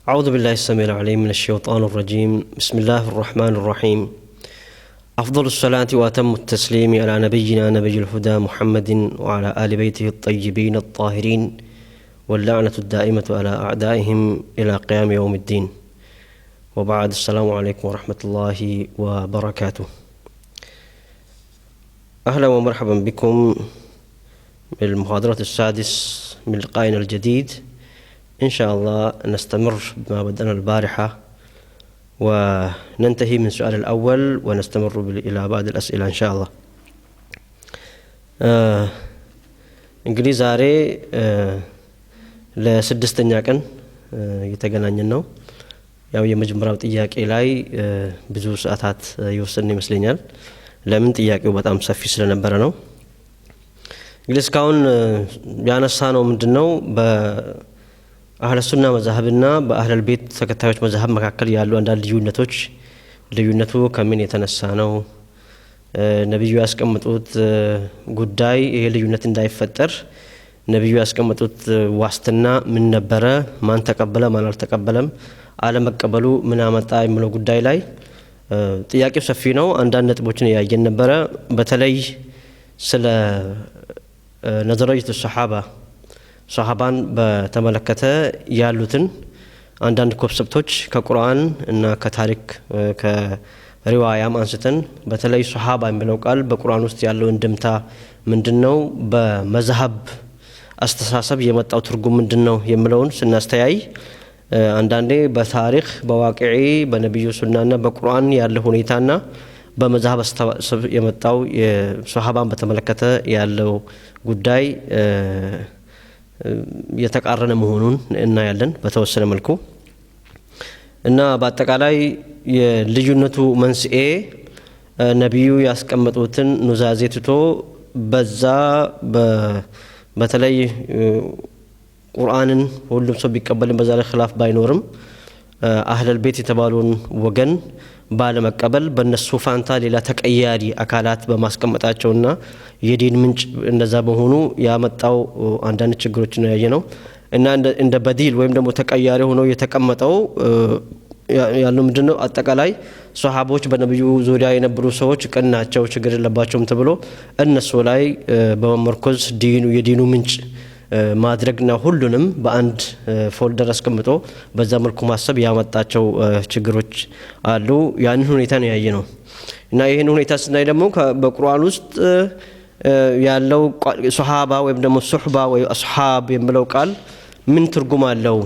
أعوذ بالله السميع العليم من الشيطان الرجيم. بسم الله الرحمن الرحيم. أفضل الصلاة وأتم التسليم على نبينا نبي الهدى محمد وعلى آل بيته الطيبين الطاهرين، واللعنة الدائمة على أعدائهم إلى قيام يوم الدين. وبعد، السلام عليكم ورحمة الله وبركاته. أهلا ومرحبا بكم بالمحاضرة السادس من لقائنا الجديد. إن شاء الله نستمر بما بدأنا البارحة وننتهي من السؤال الأول ونستمر إلى بعض الأسئلة إن شاء الله. እንግዲህ ዛሬ ለስድስተኛ ቀን እየተገናኘን ነው። ያው የመጀመሪያው ጥያቄ ላይ ብዙ ሰዓታት ይወስድን ይመስለኛል። ለምን? ጥያቄው በጣም ሰፊ ስለነበረ ነው። እንግዲህ እስካሁን ያነሳነው ምንድነው በአህለ ሱና መዛህብና በአህለል ቤት ተከታዮች መዛህብ መካከል ያሉ አንዳንድ ልዩነቱ ከምን የተነሳ ነው? ነብዩ ያስቀመጡት ጉዳይ ይሄ ልዩነት እንዳይፈጠር ነብዩ ያስቀመጡት ዋስትና ምን ነበረ? ማን ተቀበለ ማን አልተቀበለም? አለመቀበሉ ምን አመጣ የሚለው ጉዳይ ላይ ጥያቄው ሰፊ ነው። አንዳንድ ነጥቦችን ያየን ነበረ። በተለይ ስለ ነዘረየቱ ሶሐባን በተመለከተ ያሉትን አንዳንድ ኮንሰፕቶች ከቁርአን እና ከታሪክ ከሪዋያም አንስተን በተለይ ሶሐባ የሚለው ቃል በቁርአን ውስጥ ያለው እንድምታ ምንድነው፣ በመዝሐብ አስተሳሰብ የመጣው ትርጉም ምንድነው የሚለውን ስናስተያይ አንዳንዴ በታሪክ በዋቂዒ በነብዩ ሱናና በቁርአን ያለው ሁኔታና በመዝሐብ አስተሳሰብ የመጣው የሶሐባን በተመለከተ ያለው ጉዳይ የተቃረነ መሆኑን እናያለን በተወሰነ መልኩ። እና በአጠቃላይ የልዩነቱ መንስኤ ነብዩ ያስቀመጡትን ኑዛዜ ትቶ በዛ በተለይ ቁርአንን ሁሉም ሰው ቢቀበልም በዛ ላይ ኺላፍ ባይኖርም አህለል ቤት የተባሉን ወገን ባለመቀበል በእነሱ ፋንታ ሌላ ተቀያሪ አካላት በማስቀመጣቸውና የዲን ምንጭ እንደዛ በመሆኑ ያመጣው አንዳንድ ችግሮችን ያየነው እና እንደ በዲል ወይም ደግሞ ተቀያሪ ሆኖ የተቀመጠው ያለው ምንድነው፣ አጠቃላይ ሷሃቦች በነብዩ ዙሪያ የነበሩ ሰዎች ቅን ናቸው፣ ችግር የለባቸውም ተብሎ እነሱ ላይ በመመርኮዝ የዲኑ ምንጭ ማድረግና ሁሉንም በአንድ ፎልደር አስቀምጦ በዛ መልኩ ማሰብ ያመጣቸው ችግሮች አሉ። ያንን ሁኔታ ነው ያየነው። እና ይሄን ሁኔታ ስናይ ደግሞ በቁርአን ውስጥ ያለው ሱሐባ ወይም ደግሞ ሱህባ ወይ አስሐብ የሚለው ቃል ምን ትርጉም አለው?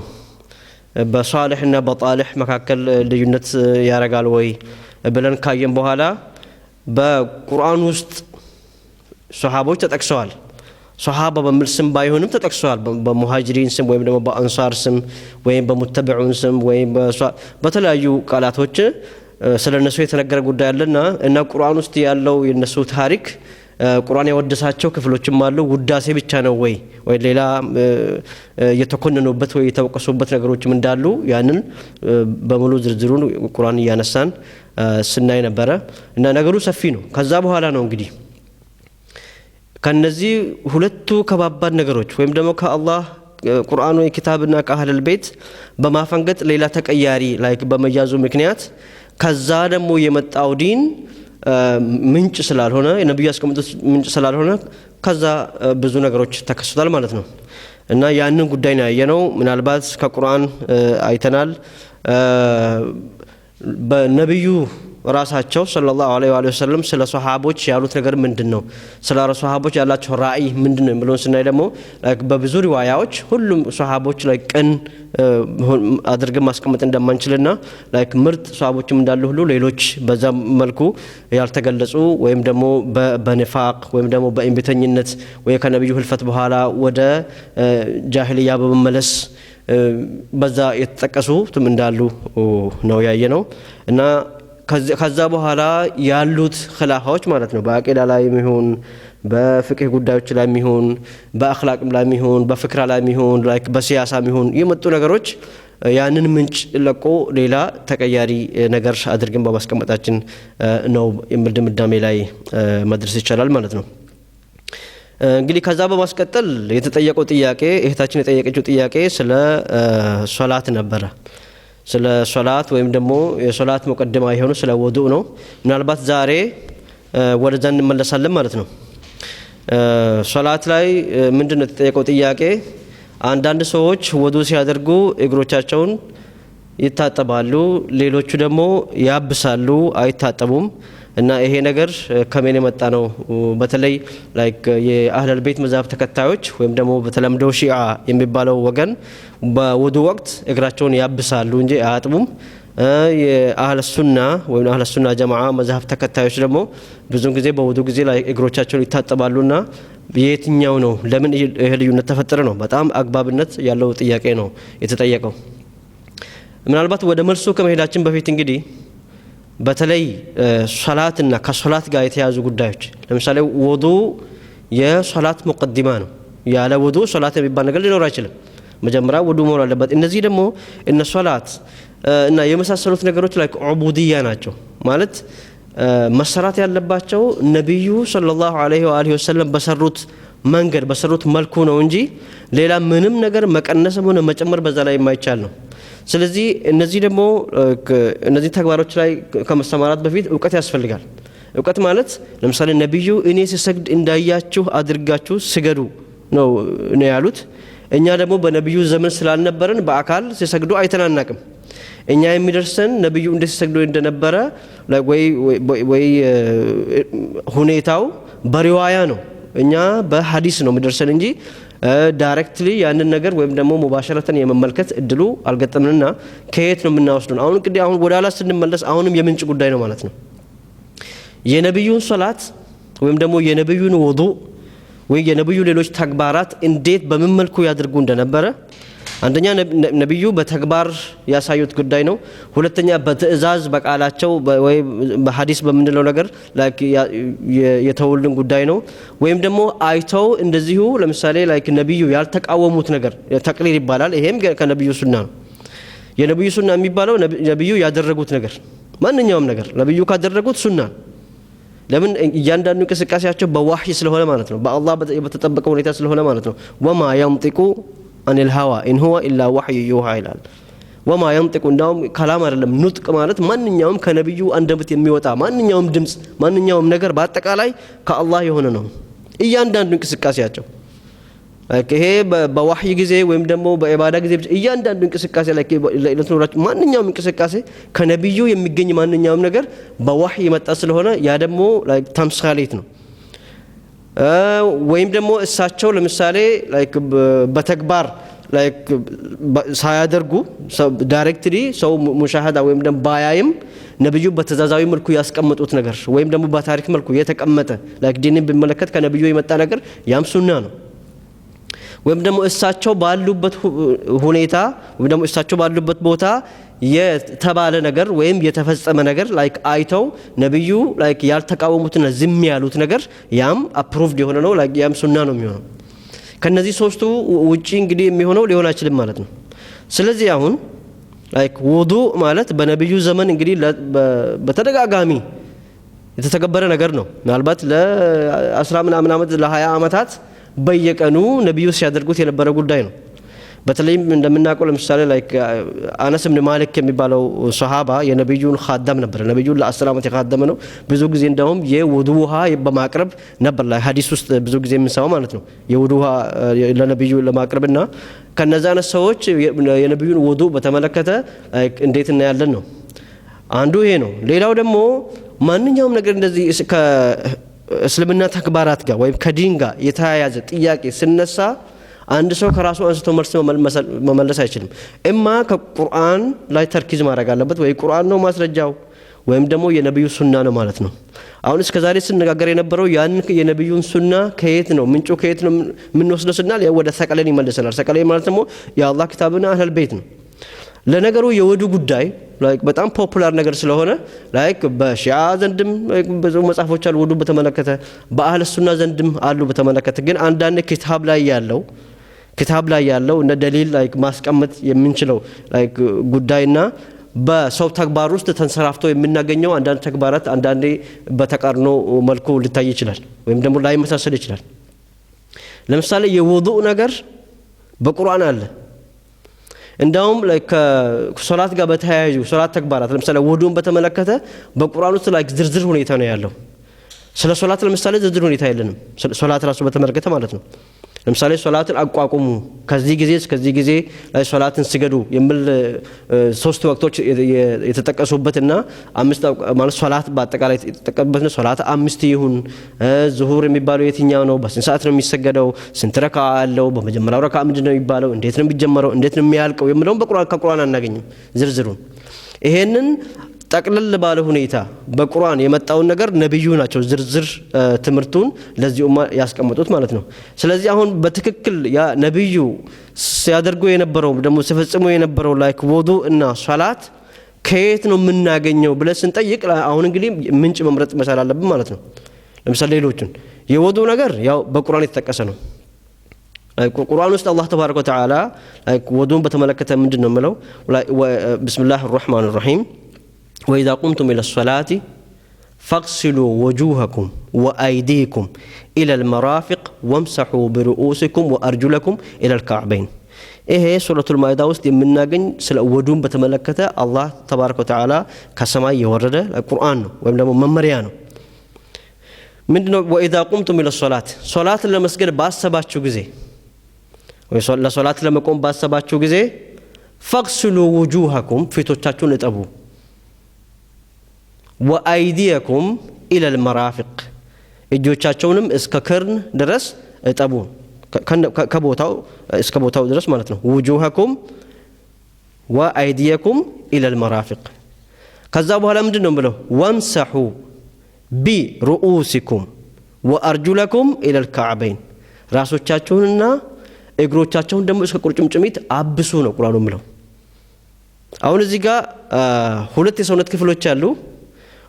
በሷሊህና በጣሊህ መካከል ልዩነት ያረጋል ወይ ብለን ካየን በኋላ በቁርአን ውስጥ ሱሐቦች ተጠቅሰዋል። ሶሐባ በሚል ስም ባይሆንም ተጠቅሰዋል። በሙሃጅሪን ስም ወይም ደግሞ በአንሳር ስም ወይም በሙተበዑን ስም ወይም በተለያዩ ቃላቶች ስለነሱ የተነገረ ጉዳይ አለና እና ቁርአን ውስጥ ያለው የነሱ ታሪክ ቁርአን ያወደሳቸው ክፍሎችም አሉ። ውዳሴ ብቻ ነው ወይ ሌላ የተኮነኑበት ወይ የተወቀሱበት ነገሮችም እንዳሉ ያንን በሙሉ ዝርዝሩን ቁርአን እያነሳን ስናይ ነበረ እና ነገሩ ሰፊ ነው። ከዛ በኋላ ነው እንግዲህ ከነዚህ ሁለቱ ከባባድ ነገሮች ወይም ደግሞ ከአላህ ቁርአን ወይ ኪታብና ከአህለል ቤት በማፈንገጥ ሌላ ተቀያሪ ላይክ በመያዙ ምክንያት ከዛ ደግሞ የመጣው ዲን ምንጭ ስላልሆነ የነብዩ ያስቀመጡት ምንጭ ስላልሆነ ከዛ ብዙ ነገሮች ተከስቷል ማለት ነው። እና ያንን ጉዳይ ነው ያየነው። ምናልባት ከቁርአን አይተናል። በነብዩ ራሳቸው ሰለላሁ ዐለይሂ ወሰለም ስለ ሷሃቦች ያሉት ነገር ምንድነው፣ ስለ ሷሃቦች ያላቸው ራእይ ምንድነው የሚለውን ስናይ ደግሞ በብዙ ሪዋያዎች ሁሉም ሷሃቦች ላይ ቅን አድርገን ማስቀመጥ እንደማንችልና ላይክ ምርጥ ሷሃቦችም እንዳሉ ሁሉ ሌሎች በዛ መልኩ ያልተገለጹ ወይም ደግሞ በኒፋቅ ወይም ደግሞ በእንቢተኝነት ወይ ከነብዩ ህልፈት በኋላ ወደ ጃሂልያ በመመለስ በዛ የተጠቀሱትም እንዳሉ ነው ያየነው። እና ከዛ በኋላ ያሉት ኺላፋዎች ማለት ነው በአቂዳ ላይ ይሁን በፍቅህ ጉዳዮች ላይ ይሁን በአኽላቅ ላይ ይሁን በፍክራ ላይ ይሁን ላይክ በሲያሳ ይሁን የመጡ ነገሮች ያንን ምንጭ ለቆ ሌላ ተቀያሪ ነገር አድርገን በማስቀመጣችን ነው የሚል ድምዳሜ ላይ መድረስ ይቻላል ማለት ነው። እንግዲህ ከዛ በማስቀጠል የተጠየቀው ጥያቄ እህታችን የጠየቀችው ጥያቄ ስለ ሶላት ነበረ ስለ ሶላት ወይም ደግሞ የሶላት ሙቀደማ የሆነው ስለ ውዱእ ነው። ምናልባት ዛሬ ወደዛ እንመለሳለን ማለት ነው። ሶላት ላይ ምንድነው የተጠየቀው ጥያቄ? አንዳንድ ሰዎች ውዱእ ሲያደርጉ እግሮቻቸውን ይታጠባሉ፣ ሌሎቹ ደግሞ ያብሳሉ፣ አይታጠቡም እና ይሄ ነገር ከምን የመጣ ነው? በተለይ ላይክ የአህለል ቤት መዛብ ተከታዮች ወይም ደግሞ በተለምዶ ሺዓ የሚባለው ወገን በውዱእ ወቅት እግራቸውን ያብሳሉ እንጂ አያጥቡም። የአህለ ሱና ወይም አህለ ሱና ጀማዓ መዛብ ተከታዮች ደግሞ ብዙውን ጊዜ በውዱእ ጊዜ ላይ እግሮቻቸውን ይታጠባሉና የትኛው ነው? ለምን ይሄ ልዩነት ተፈጠረ ነው? በጣም አግባብነት ያለው ጥያቄ ነው የተጠየቀው። ምናልባት ወደ መልሱ ከመሄዳችን በፊት እንግዲህ በተለይ ሶላትና ከሶላት ጋር የተያዙ ጉዳዮች ለምሳሌ ውዱእ የሶላት ሙቀዲማ ነው። ያለ ውዱእ ሶላት የሚባል ነገር ሊኖር አይችልም። መጀመሪያ ውዱእ መሆን አለበት። እነዚህ ደግሞ እነ ሶላት እና የመሳሰሉት ነገሮች ላይ ዑቡድያ ናቸው ማለት መሰራት ያለባቸው ነብዩ ሰለላሁ ዐለይሂ ወሰለም በሰሩት መንገድ በሰሩት መልኩ ነው እንጂ ሌላ ምንም ነገር መቀነስም ሆነ መጨመር በዛ ላይ የማይቻል ነው። ስለዚህ እነዚህ ደግሞ እነዚህ ተግባሮች ላይ ከመሰማራት በፊት እውቀት ያስፈልጋል። እውቀት ማለት ለምሳሌ ነብዩ እኔ ሲሰግድ እንዳያችሁ አድርጋችሁ ስገዱ ነው ያሉት። እኛ ደግሞ በነብዩ ዘመን ስላልነበረን በአካል ሲሰግዱ አይተናናቅም። እኛ የሚደርሰን ነብዩ እንዴት ሲሰግዱ እንደነበረ ወይ ሁኔታው በሪዋያ ነው። እኛ በሐዲስ ነው የሚደርሰን እንጂ ዳይሬክትሊ ያንን ነገር ወይም ደግሞ ሙባሸረተን የመመልከት እድሉ አልገጠምንና ከየት ነው የምናወስደው? አሁን ወደ ኋላ ስንመለስ አሁንም የምንጭ ጉዳይ ነው ማለት ነው። የነብዩን ሶላት ወይም ደግሞ የነብዩን ውዱእ ወይ የነብዩ ሌሎች ተግባራት እንዴት በምን መልኩ ያድርጉ እንደነበረ አንደኛ ነብዩ በተግባር ያሳዩት ጉዳይ ነው። ሁለተኛ በትዕዛዝ በቃላቸው ወይ በሐዲስ በምንለው ነገር ላይክ የተወልን ጉዳይ ነው። ወይም ደግሞ አይተው እንደዚሁ ለምሳሌ ላይክ ነብዩ ያልተቃወሙት ነገር ተቅሊል ይባላል። ይሄም ከነብዩ ሱና ነው። የነብዩ ሱና የሚባለው ነብዩ ያደረጉት ነገር ማንኛውም ነገር ነብዩ ካደረጉት ሱና። ለምን? እያንዳንዱ እንቅስቃሴያቸው በዋህይ ስለሆነ ማለት ነው። በአላህ በተጠበቀ ሁኔታ ስለሆነ ማለት ነው። ወማ የንጢቁ አኒል ሀዋ ኢን ሁወ ኢላ ወህይ ዩሃ ይላል። ወማ የንጢቁ እንዳውም ከላም አይደለም። ኑጥቅ ማለት ማንኛውም ከነብዩ አንደበት የሚወጣ ማንኛውም ድምጽ ማንኛውም ነገር በአጠቃላይ ከአላህ የሆነ ነው። እያንዳንዱ እንቅስቃሴያቸው ይሄ በዋህይ ጊዜ ወይም ደግሞ በኢባዳ ጊዜ እያንዳንዱ እንቅስቃሴ ላይ ማንኛውም እንቅስቃሴ ከነብዩ የሚገኝ ማንኛውም ነገር በዋህይ የመጣ ስለሆነ ያ ደግሞ ተምሳሌት ነው። ወይም ደግሞ እሳቸው ለምሳሌ በተግባር ሳያደርጉ ዳይሬክትሊ ሰው ሙሻሃዳ ወይም ደግሞ ባያይም ነብዩ በተዛዛዊ መልኩ ያስቀመጡት ነገር ወይም ደግሞ በታሪክ መልኩ የተቀመጠ ዲንን ቢመለከት ከነብዩ የመጣ ነገር ያም ሱና ነው። ወይም ደግሞ እሳቸው ባሉበት ሁኔታ ወይም ደግሞ እሳቸው ባሉበት ቦታ የተባለ ነገር ወይም የተፈጸመ ነገር አይተው ነብዩ ያልተቃወሙትና ዝም ያሉት ነገር ያም አፕሩቭድ የሆነ ነው። ያም ሱና ነው የሚሆነው። ከነዚህ ሶስቱ ውጪ እንግዲህ የሚሆነው ሊሆን አይችልም ማለት ነው። ስለዚህ አሁን ውዱእ ማለት በነብዩ ዘመን እንግዲህ በተደጋጋሚ የተተገበረ ነገር ነው። ምናልባት ለ10 ምናምን ዓመት ለ20 ዓመታት በየቀኑ ነብዩ ሲያደርጉት የነበረ ጉዳይ ነው። በተለይም እንደምናውቀው ለምሳሌ አነስ ብን ማሊክ የሚባለው ሱሐባ የነብዩን ኻዳም ነበር። ነብዩን ለ10 ዓመት የኻደመ ነው። ብዙ ጊዜ እንደውም የውዱእ ውሃ በማቅረብ ነበር ሐዲስ ውስጥ ብዙ ጊዜ የምንሰማው ማለት ነው። የውዱእ ውሃ ለነብዩ ለማቅረብና ከነዛ ሰዎች የነብዩን ውዱእ በተመለከተ እንዴት እናያለን ነው አንዱ ይሄ ነው። ሌላው ደግሞ ማንኛውም ነገር እንደዚህ እስልምና ተግባራት ጋር ወይም ከዲን ጋር የተያያዘ ጥያቄ ስነሳ አንድ ሰው ከራሱ አንስቶ መልስ መመለስ አይችልም። እማ ከቁርአን ላይ ተርኪዝ ማድረግ አለበት። ወይ ቁርአን ነው ማስረጃው ወይም ደግሞ የነብዩ ሱና ነው ማለት ነው። አሁን እስከዛሬ ስንነጋገር የነበረው ያን የነብዩን ሱና ከየት ነው ምንጩ ከየት ነው የምንወስደው ስናል ወደ ሰቀለን ይመልሰናል። ሰቀለን ማለት ደግሞ የአላህ ኪታብና አህለል ቤት ነው። ለነገሩ የውዱእ ጉዳይ በጣም ፖፑላር ነገር ስለሆነ በሺዓ ዘንድም ብዙ መጽሐፎች አሉ ውዱእ በተመለከተ፣ በአህለ ሱና ዘንድም አሉ በተመለከተ። ግን አንዳንድ ኪታብ ላይ ያለው እንደ ደሊል ማስቀመጥ የምንችለው ጉዳይና በሰው ተግባር ውስጥ ተንሰራፍቶ የምናገኘው አንዳንድ ተግባራት አንዳንዴ በተቃርኖ መልኩ ሊታይ ይችላል ወይም ደግሞ ላይመሳሰል ይችላል። ለምሳሌ የውዱእ ነገር በቁርአን አለ። እንዳውም ከሶላት ጋር በተያያዙ ሶላት ተግባራት ለምሳሌ ውዱን በተመለከተ በቁርአን ውስጥ ዝርዝር ሁኔታ ነው ያለው። ስለ ሶላት ለምሳሌ ዝርዝር ሁኔታ የለንም። ሶላት ራሱ በተመለከተ ማለት ነው። ለምሳሌ ሶላትን አቋቁሙ ከዚህ ጊዜ እስከዚህ ጊዜ ላይ ሶላትን ስገዱ የሚል ሶስት ወቅቶች የተጠቀሱበትና አምስት ማለት ሶላት በአጠቃላይ የተጠቀሱበት ነው። ሶላት አምስት ይሁን ዙሁር የሚባለው የትኛው ነው? በስንት ሰዓት ነው የሚሰገደው? ስንት ረካ አለው? በመጀመሪያው ረካ ምንድነው የሚባለው? እንዴት ነው የሚጀመረው? እንዴት ነው የሚያልቀው? የሚለውን ከቁርአን አናገኝም ዝርዝሩን። ይሄንን ጠቅለል ባለ ሁኔታ በቁርአን የመጣውን ነገር ነብዩ ናቸው ዝርዝር ትምህርቱን ለዚህ ኡማ ያስቀመጡት ማለት ነው። ስለዚህ አሁን በትክክል ያ ነብዩ ሲያደርጉ የነበረው ደግሞ ሲፈጽሙ የነበረው ውዱ እና ሶላት ከየት ነው የምናገኘው ብለን ስንጠይቅ አሁን እንግዲህ ምንጭ መምረጥ መቻል አለብን ማለት ነው። ለምሳሌ ሌሎችን የውዱ ነገር ያው በቁርአን የተጠቀሰ ነው። ቁርአን ውስጥ አላህ ተባረከ ወተዓላ ውዱን በተመለከተ ምንድነው የሚለው? ቢስሚላሂር ረህማኒር ረሂም وإذا قمتم إلى الصلاة فاغسلوا وجوهكم وأيديكم إلى المرافق وامسحوا برؤوسكم وأرجلكم إلى الكعبين. إيه سورة المائدة ውስጥ የምናገኝ ስለ ውዱን በተመለከተ አላህ ተባረከ ወተዓላ ከሰማይ የወረደ ቁርአን ነው ወይም ደግሞ መመሪያ ነው። ምንድነው? وإذا قمتم إلى الصلاة ሶላት ለመስገድ ባሰባችሁ ጊዜ ወይ ለሶላት ለመቆም ባሰባችሁ ጊዜ فاغسلوا وجوهكم ፊቶቻችሁን እጠቡ وأيديكم إلى المرافق እጆቻቸውንም እስከ ክርን ድረስ እጠቡ ከቦታው እስከ ቦታው ድረስ ማለት ነው። وجوهكم وأيديكم إلى المرافق ከዛ በኋላ ምንድነው ብለው وامسحوا برؤوسكم وأرجلكم إلى الكعبين ራሶቻቸውንና እግሮቻቸውን ደግሞ እስከ ቁርጭምጭሚት አብሱ ነው ቁርአኑ የሚለው። አሁን እዚህ ጋር ሁለት የሰውነት ክፍሎች አሉ፣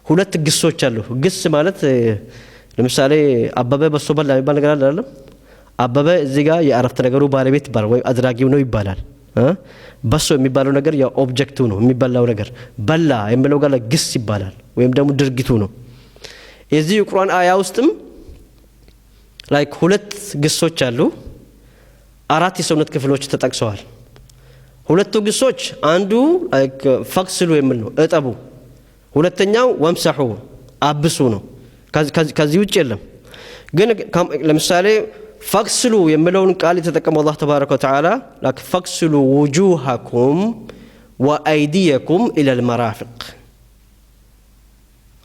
ሁለት ግሶች አሉ። ግስ ማለት ለምሳሌ አበበ በሶ በላ የሚባል ነገር አለ አይደል? አበበ እዚህ ጋር የአረፍተ ነገሩ ባለቤት ይባላል ወይ አድራጊው ነው ይባላል። በሶ የሚባለው ነገር ያው ኦብጀክቱ ነው የሚበላው ነገር። በላ የሚለው ጋር ግስ ይባላል ወይም ደግሞ ድርጊቱ ነው። የዚህ ቁርአን አያ ውስጥም ሁለት ግሶች አሉ፣ አራት የሰውነት ክፍሎች ተጠቅሰዋል። ሁለቱ ግሶች አንዱ ፈክስሉ የሚል ነው እጠቡ፣ ሁለተኛው ወምሰሑ አብሱ ነው። ከዚህ ውጭ የለም። ግን ለምሳሌ ፈክስሉ የሚለውን ቃል የተጠቀመው አላህ ተባረከ ወተዓላ ፈክስሉ ውጁሃኩም ወአይዲየኩም ኢለል መራፊቅ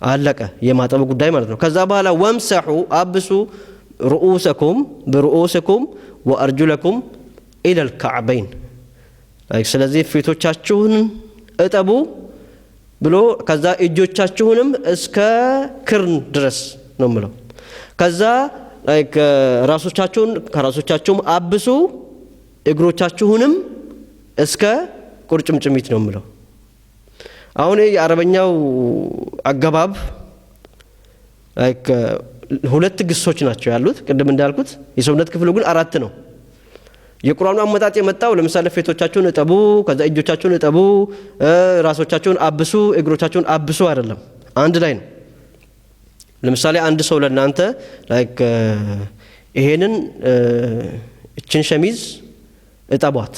አለቀ፣ የማጠብ ጉዳይ ማለት ነው። ከዛ በኋላ ወምሰሑ አብሱ رؤوسكم برؤوسكم وأرجلكم إلى الكعبين ስለዚህ ፊቶቻችሁን እጠቡ ብሎ ከዛ እጆቻችሁንም እስከ ክርን ድረስ ነው ማለት። ከዛ ራሶቻችሁን ከራሶቻችሁም አብሱ እግሮቻችሁንም እስከ ቁርጭምጭሚት ነው ማለት። አሁን የአረበኛው አገባብ ሁለት ግሶች ናቸው ያሉት። ቅድም እንዳልኩት የሰውነት ክፍሉ ግን አራት ነው። የቁርአኑ አመጣጥ የመጣው ለምሳሌ ፊቶቻችሁን እጠቡ፣ ከዛ እጆቻችሁን እጠቡ፣ ራሶቻችሁን አብሱ፣ እግሮቻችሁን አብሱ አይደለም፣ አንድ ላይ ነው። ለምሳሌ አንድ ሰው ለናንተ ይሄንን እችን ሸሚዝ እጠቧት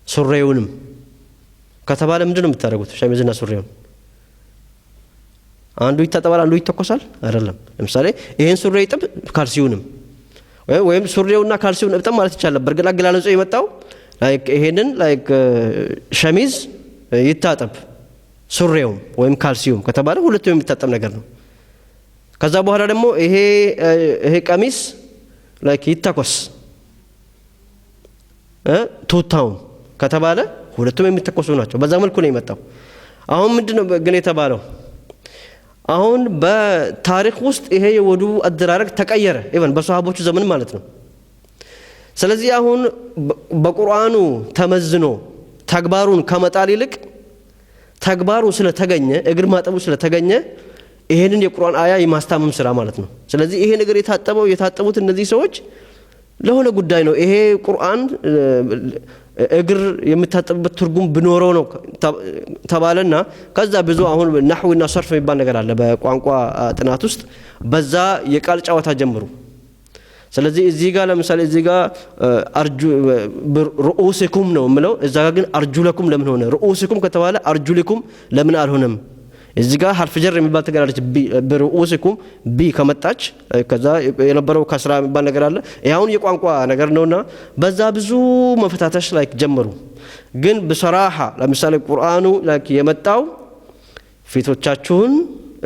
ሱሪውንም ከተባለ ምንድነው የምታደርጉት? ሸሚዝና ሱሪውን አንዱ ይታጠባል አንዱ ይተኮሳል አይደለም። ለምሳሌ ይሄን ሱሪ ይጥብ ካልሲውንም ወይም ሱሪውና ካልሲውን እጥብ ማለት ይቻላል። በርግጥ አገላለጹ የመጣው ይሄንን ሸሚዝ ይታጠብ ሱሪውም ወይም ካልሲውም ከተባለ ሁለቱም የሚታጠብ ነገር ነው። ከዛ በኋላ ደግሞ ይሄ ቀሚስ ይተኮስ ቱታውም ከተባለ ሁለቱም የሚተኮሱ ናቸው። በዛ መልኩ ነው የመጣው። አሁን ምንድነው ግን የተባለው? አሁን በታሪክ ውስጥ ይሄ የወዱ አደራረግ ተቀየረ፣ ኢቭን በሷሃቦቹ ዘመን ማለት ነው። ስለዚህ አሁን በቁርአኑ ተመዝኖ ተግባሩን ከመጣል ይልቅ ተግባሩ ስለተገኘ እግር ማጠቡ ስለተገኘ ይሄንን የቁርአን አያ የማስታመም ስራ ማለት ነው። ስለዚህ ይሄ ነገር የታጠቡት እነዚህ ሰዎች ለሆነ ጉዳይ ነው። ይሄ ቁርአን እግር የምታጠብበት ትርጉም ቢኖረው ነው ተባለና ከዛ ብዙ አሁን ነህውና ሰርፍ የሚባል ነገር አለ በቋንቋ ጥናት ውስጥ። በዛ የቃል ጨዋታ ጀምሩ። ስለዚህ እዚህ ጋር ለምሳሌ እዚህ ጋር አርጁ ሩኡስኩም ነው የምለው እዛ ጋር ግን አርጁለኩም ለምን ሆነ ሩኡስኩም ከተባለ አርጁለኩም ለምን አልሆነም እዚህ ጋር ሐርፍ ጀር የሚባል ተገራለች በሩኡስኩም ቢ ከመጣች ከዛ የነበረው ከስራ የሚባል ነገር አለ ያውን የቋንቋ ነገር ነውና በዛ ብዙ መፈታተሽ ላይ ጀመሩ ግን በሰራሃ ለምሳሌ ቁርአኑ ላይ የመጣው ፊቶቻችሁን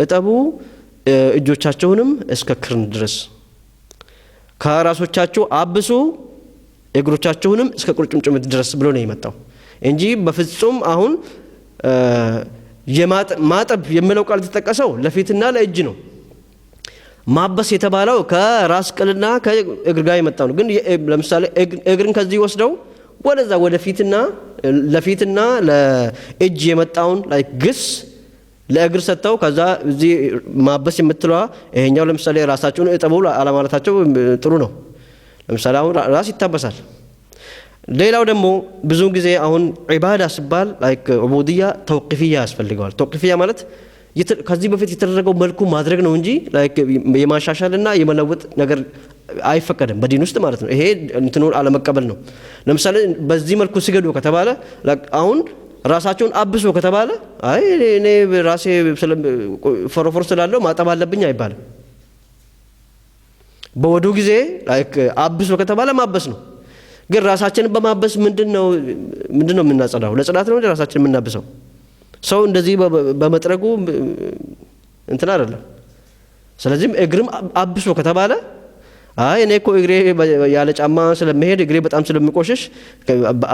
እጠቡ እጆቻችሁንም እስከ ክርን ድረስ ከራሶቻችሁ አብሱ እግሮቻችሁንም እስከ ቁርጭምጭሚት ድረስ ብሎ ነው የመጣው እንጂ በፍጹም አሁን ማጠብ የሚለው ቃል ተጠቀሰው ለፊትና ለእጅ ነው ማበስ የተባለው ከራስ ቅልና ከእግር ጋር የመጣው ነው ግን ለምሳሌ እግርን ከዚህ ወስደው ወደዛ ወደ ፊትና ለፊትና ለእጅ የመጣውን ላይ ግስ ለእግር ሰጥተው ከዛ እዚህ ማበስ የምትለዋ ይሄኛው ለምሳሌ ራሳቸውን እጠቡ አለማለታቸው ጥሩ ነው ለምሳሌ አሁን ራስ ይታበሳል ሌላው ደግሞ ብዙ ጊዜ አሁን ዒባዳ ሲባል ላይክ ዑቡድያ ተውቂፊያ ያስፈልገዋል ተውቂፊያ ማለት ከዚህ በፊት የተደረገው መልኩ ማድረግ ነው እንጂ ላይክ የማሻሻልና የመለወጥ ነገር አይፈቀድም በዲን ውስጥ ማለት ነው ይሄ እንትኑን አለመቀበል ነው ለምሳሌ በዚህ መልኩ ሲገዱ ከተባለ አሁን ራሳቸውን አብሶ ከተባለ አይ እኔ ራሴ ፎሮፎር ስላለው ማጠብ አለብኝ አይባልም በወዱ ጊዜ ላይክ አብሶ ከተባለ ማበስ ነው ግን ራሳችንን በማበስ ምንድነው የምናጸዳው ለጽዳት ነው ራሳችንን የምናብሰው ሰው እንደዚህ በመጥረጉ እንትን አይደለም ስለዚህ እግርም አብሶ ከተባለ አይ እኔ እኮ እግሬ ያለ ጫማ ስለመሄድ እግሬ በጣም ስለሚቆሽሽ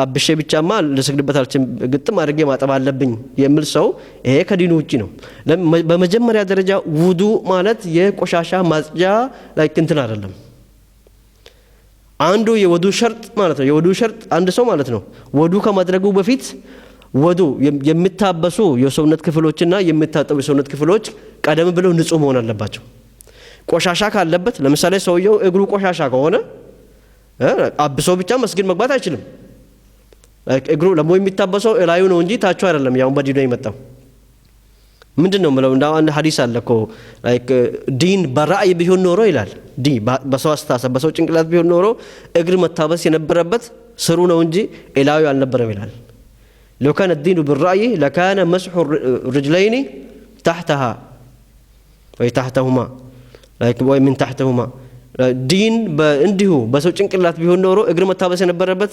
አብሼ ብቻማ ልስግድበት አልችልም ግጥም አድርጌ ማጠብ አለብኝ የሚል ሰው ይሄ ከዲኑ ውጪ ነው በመጀመሪያ ደረጃ ውዱ ማለት የቆሻሻ ማጽጃ ላይ እንትን አይደለም አንዱ የወዱ ሸርጥ ማለት ነው የወዱ ሸርጥ አንድ ሰው ማለት ነው ወዱ ከማድረጉ በፊት ወዱ የሚታበሱ የሰውነት ክፍሎችና የሚታጠቡ የሰውነት ክፍሎች ቀደም ብለው ንጹህ መሆን አለባቸው ቆሻሻ ካለበት ለምሳሌ ሰውየው እግሩ ቆሻሻ ከሆነ አብሶ ብቻ መስጊድ መግባት አይችልም እግሩ ለሞ የሚታበሰው እላዩ ነው እንጂ ታቹ አይደለም ያው በዲኑ የመጣው ምንድነው ማለት እንዳው አንድ ሐዲስ አለ እኮ ላይክ ዲን በራእይ ቢሆን ኖሮ ይላል ዲ በሰው አስተሳሰብ በሰው ጭንቅላት ቢሆን ኖሮ እግር መታበስ የነበረበት ስሩ ነው እንጂ እላዩ አልነበረም ይላል لو كان الدين بالرأي لكان مسح الرجلين تحتها وتحتهما ወይ ምን تحتهما ዲን እንዲሁ በሰው ጭንቅላት ቢሆን ኖሮ እግር መታበስ የነበረበት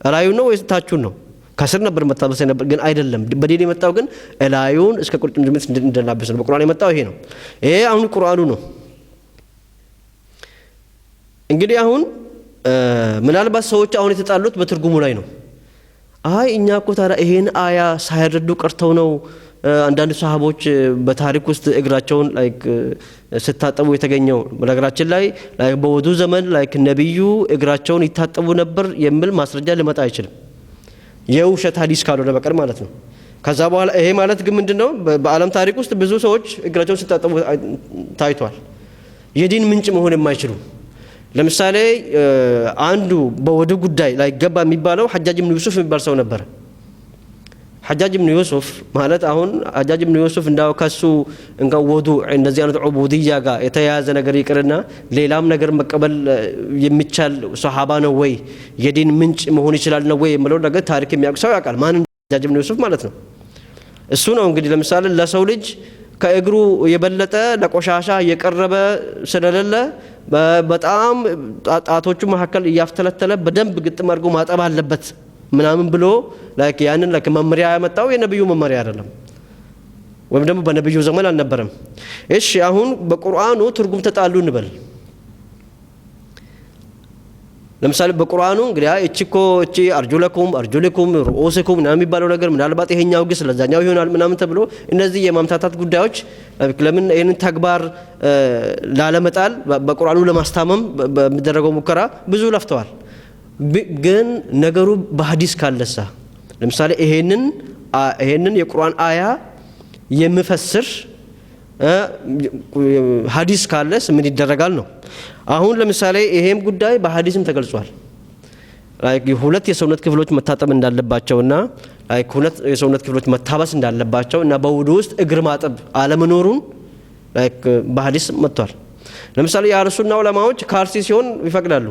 እላዩ ነው ወይስ ታቹን ነው ከስር ነበር መታበስ የነበረ ግን አይደለም በዲን የመጣው ግን እላዩን እስከ ቁርጭምጭሚት እንደናበስ ነው በቁርአን የመጣው ይሄ ነው ይሄ አሁን ቁርአኑ ነው እንግዲህ አሁን ምናልባት ሰዎች አሁን የተጣሉት በትርጉሙ ላይ ነው አይ እኛ እኮ ታዲያ ይሄን አያ ሳይረዱ ቀርተው ነው አንዳንድ ሰሃቦች በታሪክ ውስጥ እግራቸውን ላይክ ስታጠቡ የተገኘው በነገራችን ላይ ላይክ በወዱ ዘመን ላይክ ነብዩ እግራቸውን ይታጠቡ ነበር የሚል ማስረጃ ሊመጣ አይችልም የውሸት ሐዲስ ካልሆነ በቀር ማለት ነው ከዛ በኋላ ይሄ ማለት ግን ምንድነው በዓለም ታሪክ ውስጥ ብዙ ሰዎች እግራቸውን ሲታጠቡ ታይቷል የዲን ምንጭ መሆን የማይችሉ ለምሳሌ አንዱ በወዱ ጉዳይ ላይ ገባ የሚባለው ሐጃጅ ኢብኑ ዩሱፍ የሚባል ሰው ነበር ሐጃጅ ኢብኑ ዩሱፍ ማለት አሁን ሐጃጅ ኢብኑ ዩሱፍ እንዳው ከሱ እንኳን ወዱ እንደዚህ አይነት ዑቡድያ ጋር የተያያዘ ነገር ይቅርና ሌላም ነገር መቀበል የሚቻል ሱሐባ ነው ወይ የዲን ምንጭ መሆን ይችላል ነው ወይ የሚለው ነገር ታሪክ የሚያውቅ ሰው ያውቃል ማን ሐጃጅ ኢብኑ ዩሱፍ ማለት ነው እሱ ነው እንግዲህ ለምሳሌ ለሰው ልጅ ከእግሩ የበለጠ ለቆሻሻ የቀረበ ስለሌለ በጣም ጣቶቹ መካከል ያፍተለተለ በደንብ ግጥም አድርጎ ማጠብ አለበት ምናምን ብሎ ላይክ ያንን ላይክ መመሪያ ያመጣው የነብዩ መመሪያ አይደለም ወይም ደግሞ በነብዩ ዘመን አልነበረም እሺ አሁን በቁርአኑ ትርጉም ተጣሉ እንበል ለምሳሌ በቁርአኑ እንግዲህ እቺ አርጁለኩም ሩኡስኩም እና የሚባለው ነገር ምናልባት ይሄኛው ግስ ለዛኛው ይሆናል ምናምን ተብሎ እነዚህ የማምታታት ጉዳዮች ለምን ይሄንን ተግባር ላለመጣል በቁርአኑ ለማስታመም በሚደረገው ሙከራ ብዙ ለፍተዋል ግን ነገሩ በሐዲስ ካለሳ ለምሳሌ ይሄንን የቁርአን አያ የሚፈስር ሐዲስ ካለስ ምን ይደረጋል ነው አሁን ለምሳሌ ይሄም ጉዳይ በሐዲስም ተገልጿል ላይክ ሁለት የሰውነት ክፍሎች መታጠብ እንዳለባቸውና ላይክ ሁለት የሰውነት ክፍሎች መታበስ እንዳለባቸው እና በውዱ ውስጥ እግር ማጠብ አለመኖሩን ላይክ በሐዲስ መጥቷል ለምሳሌ የአርሱና ዑለማዎች ካልሲ ሲሆን ይፈቅዳሉ።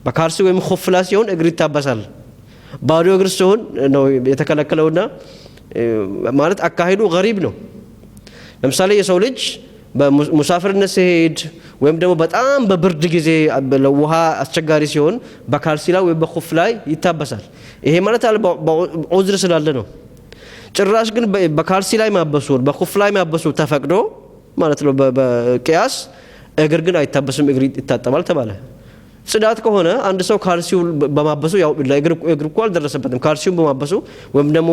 በካልሲ ወይም ኹፍላ ሲሆን እግር ይታበሳል። ባዶ እግር ሲሆን ነው የተከለከለውና ማለት አካሄዱ ገሪብ ነው። ለምሳሌ የሰው ልጅ በሙሳፍርነት ሲሄድ ወይም ደግሞ በጣም በብርድ ጊዜ ውሃ አስቸጋሪ ሲሆን በካልሲ ላይ ወይ በኹፍ ላይ ይታበሳል። ይሄ ማለት ዑዝር ስላለ ነው። ጭራሽ ግን በካልሲ ላይ ማበሱ በኹፍ ላይ ማበሱ ተፈቅዶ ማለት ነው በቂያስ እግር ግን አይታበስም፣ እግር ይታጠባል ተባለ። ጽዳት ከሆነ አንድ ሰው ካልሲው በማበሱ ያው ለእግር እኮ አልደረሰበትም። ካልሲውን በማበሱ ወይም ደግሞ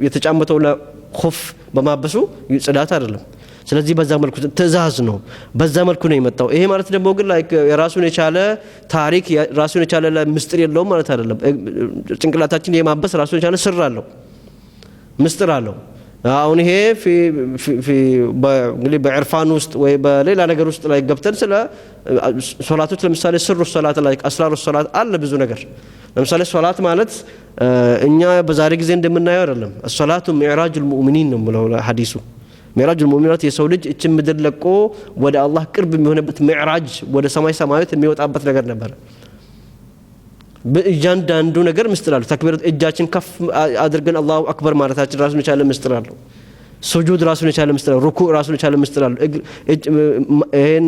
የተጫመተው ለኹፍ በማበሱ ጽዳት አይደለም። ስለዚህ በዛ መልኩ ትእዛዝ ነው፣ በዛ መልኩ ነው የመጣው። ይሄ ማለት ደግሞ ግን ላይክ የራሱን የቻለ ታሪክ ራሱን የቻለ ምስጢር የለውም ማለት አይደለም። ጭንቅላታችን የማበስ ራሱን የቻለ ስር አለው፣ ምስጢር አለው። አሁን ይሄ እንግዲህ በዕርፋን ውስጥ ወይ በሌላ ነገር ውስጥ ላይ ገብተን ስለ ሶላቶች ለምሳሌ ስሩ ሶላት ላይ አስራሩ ሶላት አለ ብዙ ነገር። ለምሳሌ ሶላት ማለት እኛ በዛሬ ጊዜ እንደምናየው አይደለም። ሶላቱ ሚዕራጁል ሙእሚኒን ነው ብለው ሐዲሱ ሚዕራጁል ሙእሚናት የሰው ልጅ እችን ምድር ለቆ ወደ አላህ ቅርብ የሚሆንበት ሚዕራጅ ወደ ሰማይ ሰማያት የሚወጣበት ነገር ነበር። በእያንዳንዱ ነገር ምስጢር አለው። ተክቢረት እጃችን ከፍ አድርገን አላሁ አክበር ማለታችን ራሱን የቻለ ምስጢር አለው። ሱጁድ ራሱን የቻለ ምስጢር አለው። ሩኩዕ ራሱን የቻለ ምስጢር አለው። ይሄን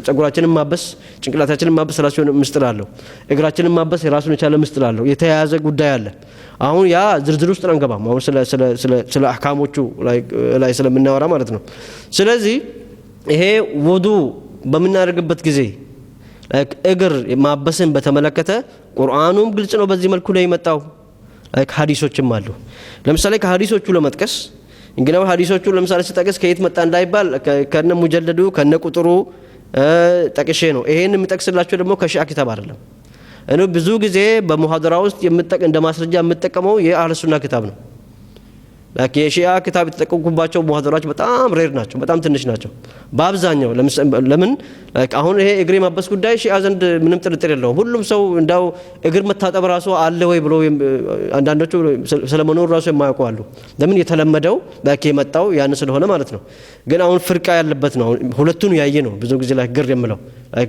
ጸጉራችንን ማበስ ጭንቅላታችንን ማበስ ራሱን ምስጢር አለው። እግራችንን ማበስ ራሱን የቻለ ምስጢር አለው። የተያያዘ ጉዳይ አለ። አሁን ያ ዝርዝር ውስጥ አንገባም። አሁን ስለ አህካሞቹ ላይ ስለምናወራ ማለት ነው። ስለዚህ ይሄ ውዱ በምናደርግበት ጊዜ እግር ማበስን በተመለከተ ቁርአኑም ግልጽ ነው፣ በዚህ መልኩ ነው የመጣው። ሐዲሶችም አሉ። ለምሳሌ ከሐዲሶቹ ለመጥቀስ እንግዲህ ሐዲሶቹ ለምሳሌ ሲጠቅስ ከየት መጣ እንዳይባል ከነ ሙጀለዱ ከነ ቁጥሩ ጠቅሼ ነው። ይሄን የምጠቅስላችሁ ደግሞ ከሺዓ ኪታብ አይደለም። እኔ ብዙ ጊዜ በሙሐደራ ውስጥ እንደ ማስረጃ የምጠቀመው የአህለ ሱና ኪታብ ነው። ላኪን የሺዓ ኪታብ የተጠቀምኩባቸው ሙሐደራዎች በጣም ሬር ናቸው፣ በጣም ትንሽ ናቸው። በአብዛኛው ለምን አሁን ይሄ እግር ማበስ ጉዳይ ሺዓ ዘንድ ምንም ጥርጥር የለውም። ሁሉም ሰው እንዳው እግር መታጠብ ራሱ አለ ወይ ብሎ አንዳንዶቹ ስለመኖር ራሱ የማያውቁ አሉ። ለምን የተለመደው ላኪ የመጣው ያን ስለሆነ ማለት ነው። ግን አሁን ፍርቃ ያለበት ነው። ሁለቱን ያየ ነው ብዙ ጊዜ ላይ ግር የምለው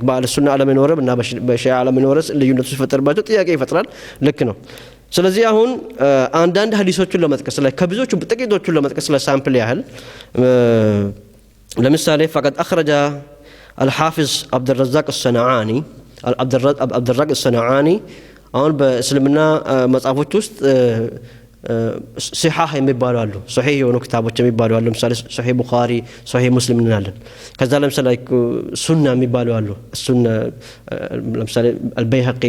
በአህለ ሱና ዓለም የኖረ እና በሺዓ ዓለም የኖረ ልዩነቱ ሲፈጠርባቸው ጥያቄ ይፈጥራል። ልክ ነው። ስለዚህ አሁን አንዳንድ ሐዲሶቹን ለመጥቀስ ላይ ከብዙዎቹ ጥቂቶቹን ለመጥቀስ ለሳምፕል ያህል ለምሳሌ فقد أخرج الحافظ عبد الرزاق الصنعاني አሁን በእስልምና መጽሐፎች ውስጥ ሲሐህ የሚባሉ አሉ፣ ሶሒህ የሆኑ ክታቦች የሚባሉ አሉ። ለምሳሌ ሶሒህ ቡኻሪ፣ ሶሒህ ሙስሊም እንላለን። ከዛ ለምሳሌ ሱና የሚባሉ አሉ። ሱና ለምሳሌ አልበይሀቂ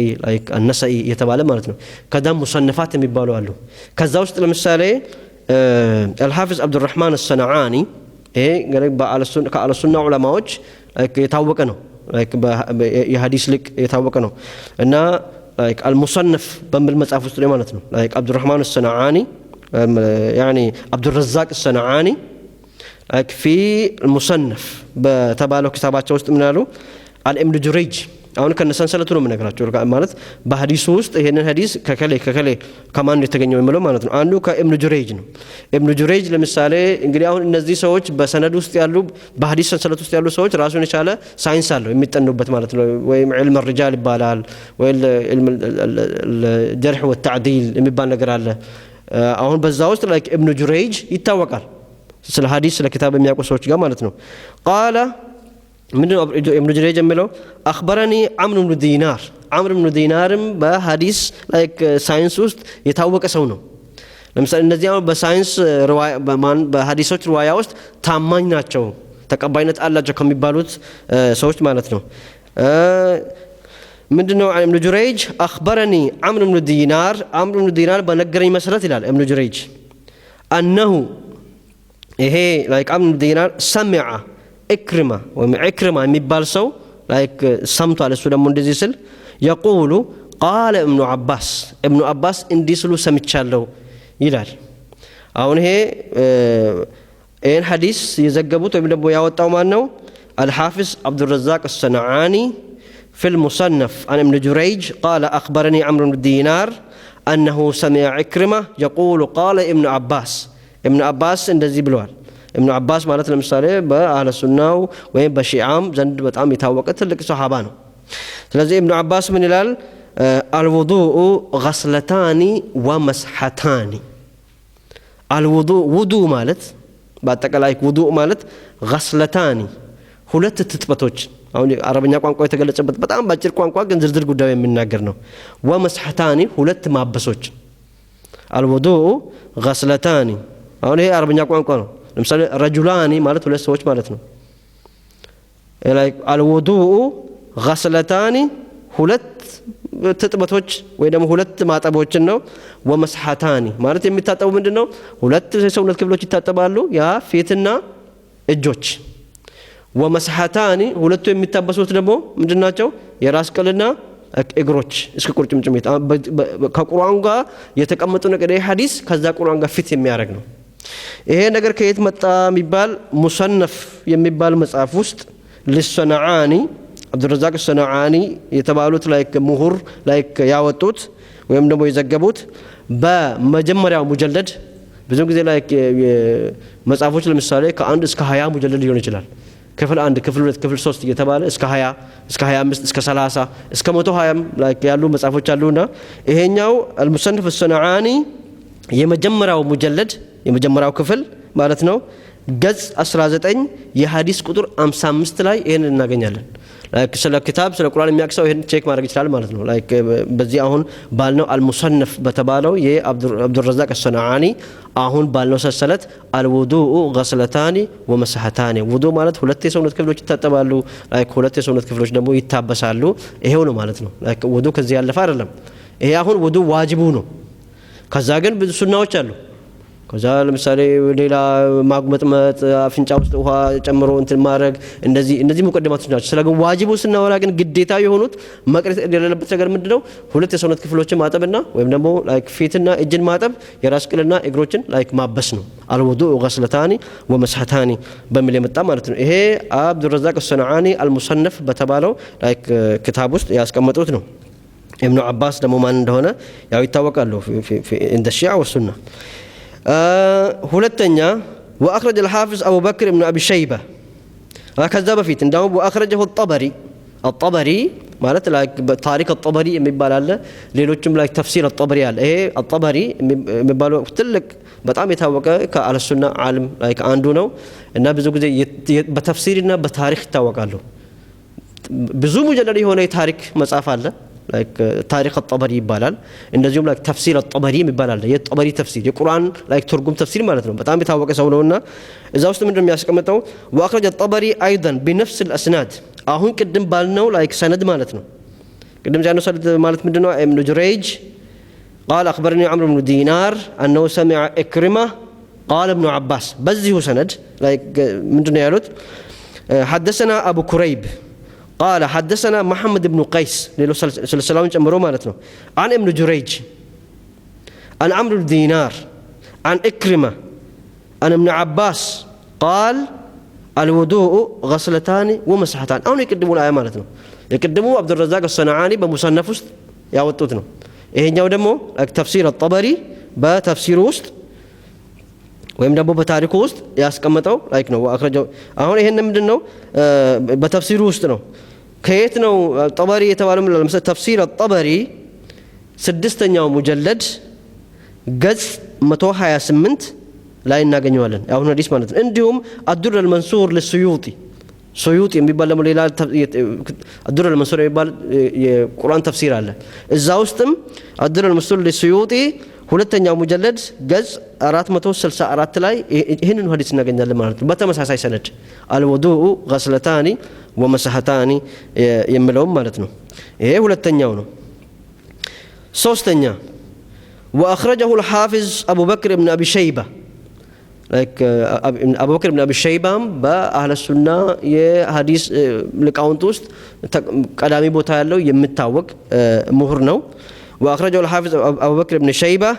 አልነሰኢ የተባለ ማለት ነው። ከዛም ሙሰነፋት የሚባሉ አሉ። ከዛ ውስጥ ለምሳሌ አልሐፊዝ አብዱራህማን አልሰነዓኒ ይሄ ከአህለ ሱና ዑለማዎች የታወቀ ነው። የሐዲስ ሊቅ የታወቀ ነው እና المصنف بمل مصحف ውስጥ ላይ ማለት ነው عبد الرحمن الصنعاني يعني عبد الرزاق الصنعاني في المصنف በተባለው ክታባቸው ውስጥ ምን አሉ አልኢብኑ ጁረይጅ አሁን ከነሰንሰለቱ ነው የምነግራችሁ ማለት በሐዲሱ ውስጥ ይሄንን ሐዲስ ከከለ ከማን የተገኘው የሚለው ማለት ነው። አንዱ ከኢብኑ ጁረይጅ ነው። ኢብኑ ጁረይጅ ለምሳሌ እንግዲህ አሁን እነዚህ ሰዎች በሰነድ ውስጥ ያሉ በሐዲስ ሰንሰለት ውስጥ ያሉ ሰዎች ራሱን የቻለ ሳይንስ አለው የሚጠኑበት ማለት ነው። ወይም ዒልም الرجال ይባላል ወይ ዒልም الجرح والتعديل የሚባል ነገር አለ። አሁን በዛ ውስጥ ላይክ ኢብኑ ጁረይጅ ይታወቃል ስለ ሐዲስ ስለ ኪታብ የሚያውቁ ሰዎች ጋር ማለት ነው። ቃለ ምንድነው ኢብኑ ጁረይጅ የሚለው አኽበረኒ ዐምር ብኑ ዲናር። ዐምር ብኑ ዲናርም በሐዲስ ላይክ ሳይንስ ውስጥ የታወቀ ሰው ነው። ለምሳሌ እነዚህ በሳይንስ በሐዲሶች ሪዋያ ውስጥ ታማኝ ናቸው፣ ተቀባይነት አላቸው ከሚባሉት ሰዎች ማለት ነው። ምንድነው ኢብኑ ጁረይጅ አኽበረኒ ዐምር ብኑ ዲናር፣ ዐምር ብኑ ዲናር በነገረኝ መሰረት ይላል ኢብኑ ጁረይጅ አነሁ ይሄ ላይክ ዐምር ብኑ ዲናር ሰሚዐ إكرمة ومعكرمة የሚባል ሰው ላይክ ሰምቷል። እሱ ደግሞ እንደዚህ ስል يقول قال ابن عباس እንዲህ ስሉ ሰምቻለሁ ይላል። አሁን ይሄን ሐዲስ የዘገቡት ወይም ደግሞ ያወጣው ማን ነው? الحافظ عبد الرزاق الصنعاني في المصنف عن ابن جريج قال أخبرني عمرو بن دينار أنه سمع عكرمة يقول قال ابن عباس እንደዚህ ብለዋል። ابن عباس ማለት ለምሳሌ በአህለ ሱናው ወይም በሺዓም ዘንድ በጣም የታወቀ ትልቅ ሱሐባ ነው ስለዚህ ابن عباس ምን ይላል الوضوء غسلتان ومسحتان الوضوء وضوء ማለት በአጠቃላይ ውዱእ ማለት غسلتان ሁለት ትጥበቶች አሁን አረበኛ ቋንቋ የተገለጸበት በጣም ባጭር ቋንቋ ግን ዝርዝር ጉዳይ የሚናገር ነው ومسحتان ሁለት ማበሶች الوضوء غسلتان አሁን ይሄ አረበኛ ቋንቋ ነው ለምሳሌ رجلان ማለት ሁለት ሰዎች ማለት ነው الوضوء غسلتان ሁለት ትጥበቶች ወይ ደግሞ ሁለት ማጠቦችን ነው ومسحتان ማለት የሚታጠቡ ምንድነው ሁለት የሰውነት ክፍሎች ይታጠባሉ ያ ፊትና እጆች ومسحتان ሁለቱ የሚታበሱት ደግሞ ምንድናቸው የራስ ቅልና እግሮች እስከ ቁርጭምጭሚት ከቁርአን ጋር የተቀመጡ ነገር ሐዲስ ከዛ ቁርአን ጋር ፊት የሚያደርግ ነው ይሄ ነገር ከየት መጣ የሚባል ሙሰነፍ የሚባል መጽሐፍ ውስጥ ለሰናዓኒ አብዱረዛቅ ሰናዓኒ የተባሉት ላይክ ምሁር ላይክ ያወጡት ወይም ደግሞ የዘገቡት በመጀመሪያው ሙጀለድ ብዙ ጊዜ ላይክ መጽሐፎች ለምሳሌ ከ1 እስከ 20 ሙጀለድ ሊሆን ይችላል ክፍል 1 ክፍል 2 ክፍል 3 እየተባለ እስከ 20 እስከ 25 እስከ 30 እስከ 120 ላይክ ያሉ መጽሐፎች አሉና ይሄኛው المصنف الصنعاني የመጀመሪያው ሙጀለድ የመጀመሪያው ክፍል ማለት ነው ገጽ 19 የሐዲስ ቁጥር 55 ላይ ይሄን እናገኛለን ላይክ ስለ ኪታብ ስለ ቁርአን የሚያክሰው ይሄን ቼክ ማድረግ ይችላል ማለት ነው ላይክ በዚህ አሁን ባልነው المصنف በተባለው የአብዱረዛቅ ሰናዓኒ አሁን ባልነው ሰሰለት الوضوء غسلتان ومسحتان ውዱእ ማለት ሁለት የሰውነት ክፍሎች ይታጠባሉ ላይክ ሁለት የሰውነት ክፍሎች ደግሞ ይታበሳሉ ይሄው ነው ማለት ነው ላይክ ውዱእ ከዚህ ያለፈ አይደለም ይሄ አሁን ውዱእ ዋጅቡ ነው ከዛ ግን ብዙ ሱናዎች አሉ ከዛ ለምሳሌ ሌላ ማግመጥመጥ አፍንጫ ውስጥ ውሃ ጨምሮ እንትን ማድረግ እንደዚህ ሙቀደማቶች ናቸው ስለዚህ ዋጅቡ ስናወራ ግን ግዴታ የሆኑት መቅረት የሌለበት ነገር ምንድነው ሁለት የሰውነት ክፍሎችን ማጠብና ወይም ደግሞ ላይክ ፊትና እጅን ማጠብ የራስ ቅልና እግሮችን ላይክ ማበስ ነው الوضوء غسلتان ومسحتان በሚል የመጣ ማለት ነው ይሄ አብዱረዛቅ ሰናዓኒ المصنف በተባለው ላይክ ክታብ ውስጥ ያስቀመጡት ነው ابن عباس ደግሞ ማን እንደሆነ ያው ይታወቃሉ عند الشيعة والسنة ሁለተኛ واخرج الحافظ ابو بكر ابن ابي شيبه ከዛ በፊት እንደው واخرجه الطبري ማለት ላይክ ታሪክ الطبري የሚባል አለ ሌሎችም ላይክ ተፍሲር الطبري አለ ይሄ الطبري የሚባለው ትልቅ በጣም የታወቀ ከአህለ ሱና ዓለም ላይክ አንዱ ነው እና ብዙ ጊዜ በተፍሲርና በታሪክ ይታወቃሉ ብዙ ሙጀለድ የሆነ የታሪክ መጽሐፍ አለ ላይክ ታሪክ الطبري ይባላል እንደዚሁም ላይክ ተፍሲር الطبري ይባላል የطبري ተፍሲር የቁርአን ላይክ ትርጉም ተፍሲር ማለት ነው በጣም የታወቀ ሰው ነውና እዛ ውስጥ ምንድነው የሚያስቀምጠው واخرج الطبري ايضا بنفس الاسناد አሁን ቅድም ባልነው ላይክ ሰነድ ማለት ነው ቅድም ያነው ሰነድ ማለት ምንድነው ابن جريج قال اخبرني عمرو بن دينار انه سمع اكرمه قال ابن عباس بذيه سند لايك ምንድነው ያሉት حدثنا ابو كريب قال حدثنا محمد بن قيس له سلسلة ጨምሮ ማለት ነው عن ابن جريج عن عمرو بن دينار عن اكرمه عن ابن عباس قال الوضوء غسلتان ومسحتان አሁን የቅድሙን አያ ማለት ነው የቅድሙ አብዱረዛቅ ሰናዓኒ በሙሰነፍ ውስጥ ያወጡት ነው ይሄኛው ደግሞ ተፍሲር الطبري በተፍሲሩ ውስጥ ወይም ደግሞ በታሪኩ ውስጥ ያስቀመጠው ላይክ ነው واخرجው አሁን ይሄን ምንድነው በተፍሲሩ ውስጥ ነው ከየት ነው طبري የተባለው ለምሳሌ ተፍሲር الطبري ስድስተኛው ሙጀለድ ገጽ 128 ላይ እናገኘዋለን አሁን ሐዲስ ማለት ነው እንዲሁም الدر المنصور للسيوطي سيوطي የሚባል ደግሞ ሌላ الدر المنصور የሚባል የቁርአን ተፍሲር አለ እዛ ውስጥም الدر المنصور للسيوطي ሁለተኛው ሙጀለድ ገጽ 464 ላይ ይሄንን ሐዲስ እናገኛለን ማለት ነው በተመሳሳይ ሰነድ الوضوء غسلتان ومسحتان የሚለው ማለት ነው ይሄ ሁለተኛው ነው ሶስተኛ واخرجه الحافظ ابو بكر بن ابي شيبه ላይክ አቡ በክር ኢብኑ አቢ ሸይባም በአህለ ሱና የሐዲስ ሊቃውንት ውስጥ ቀዳሚ ቦታ ያለው የሚታወቅ ምሁር ነው واخرجه الحافظ ابو بكر بن شيبه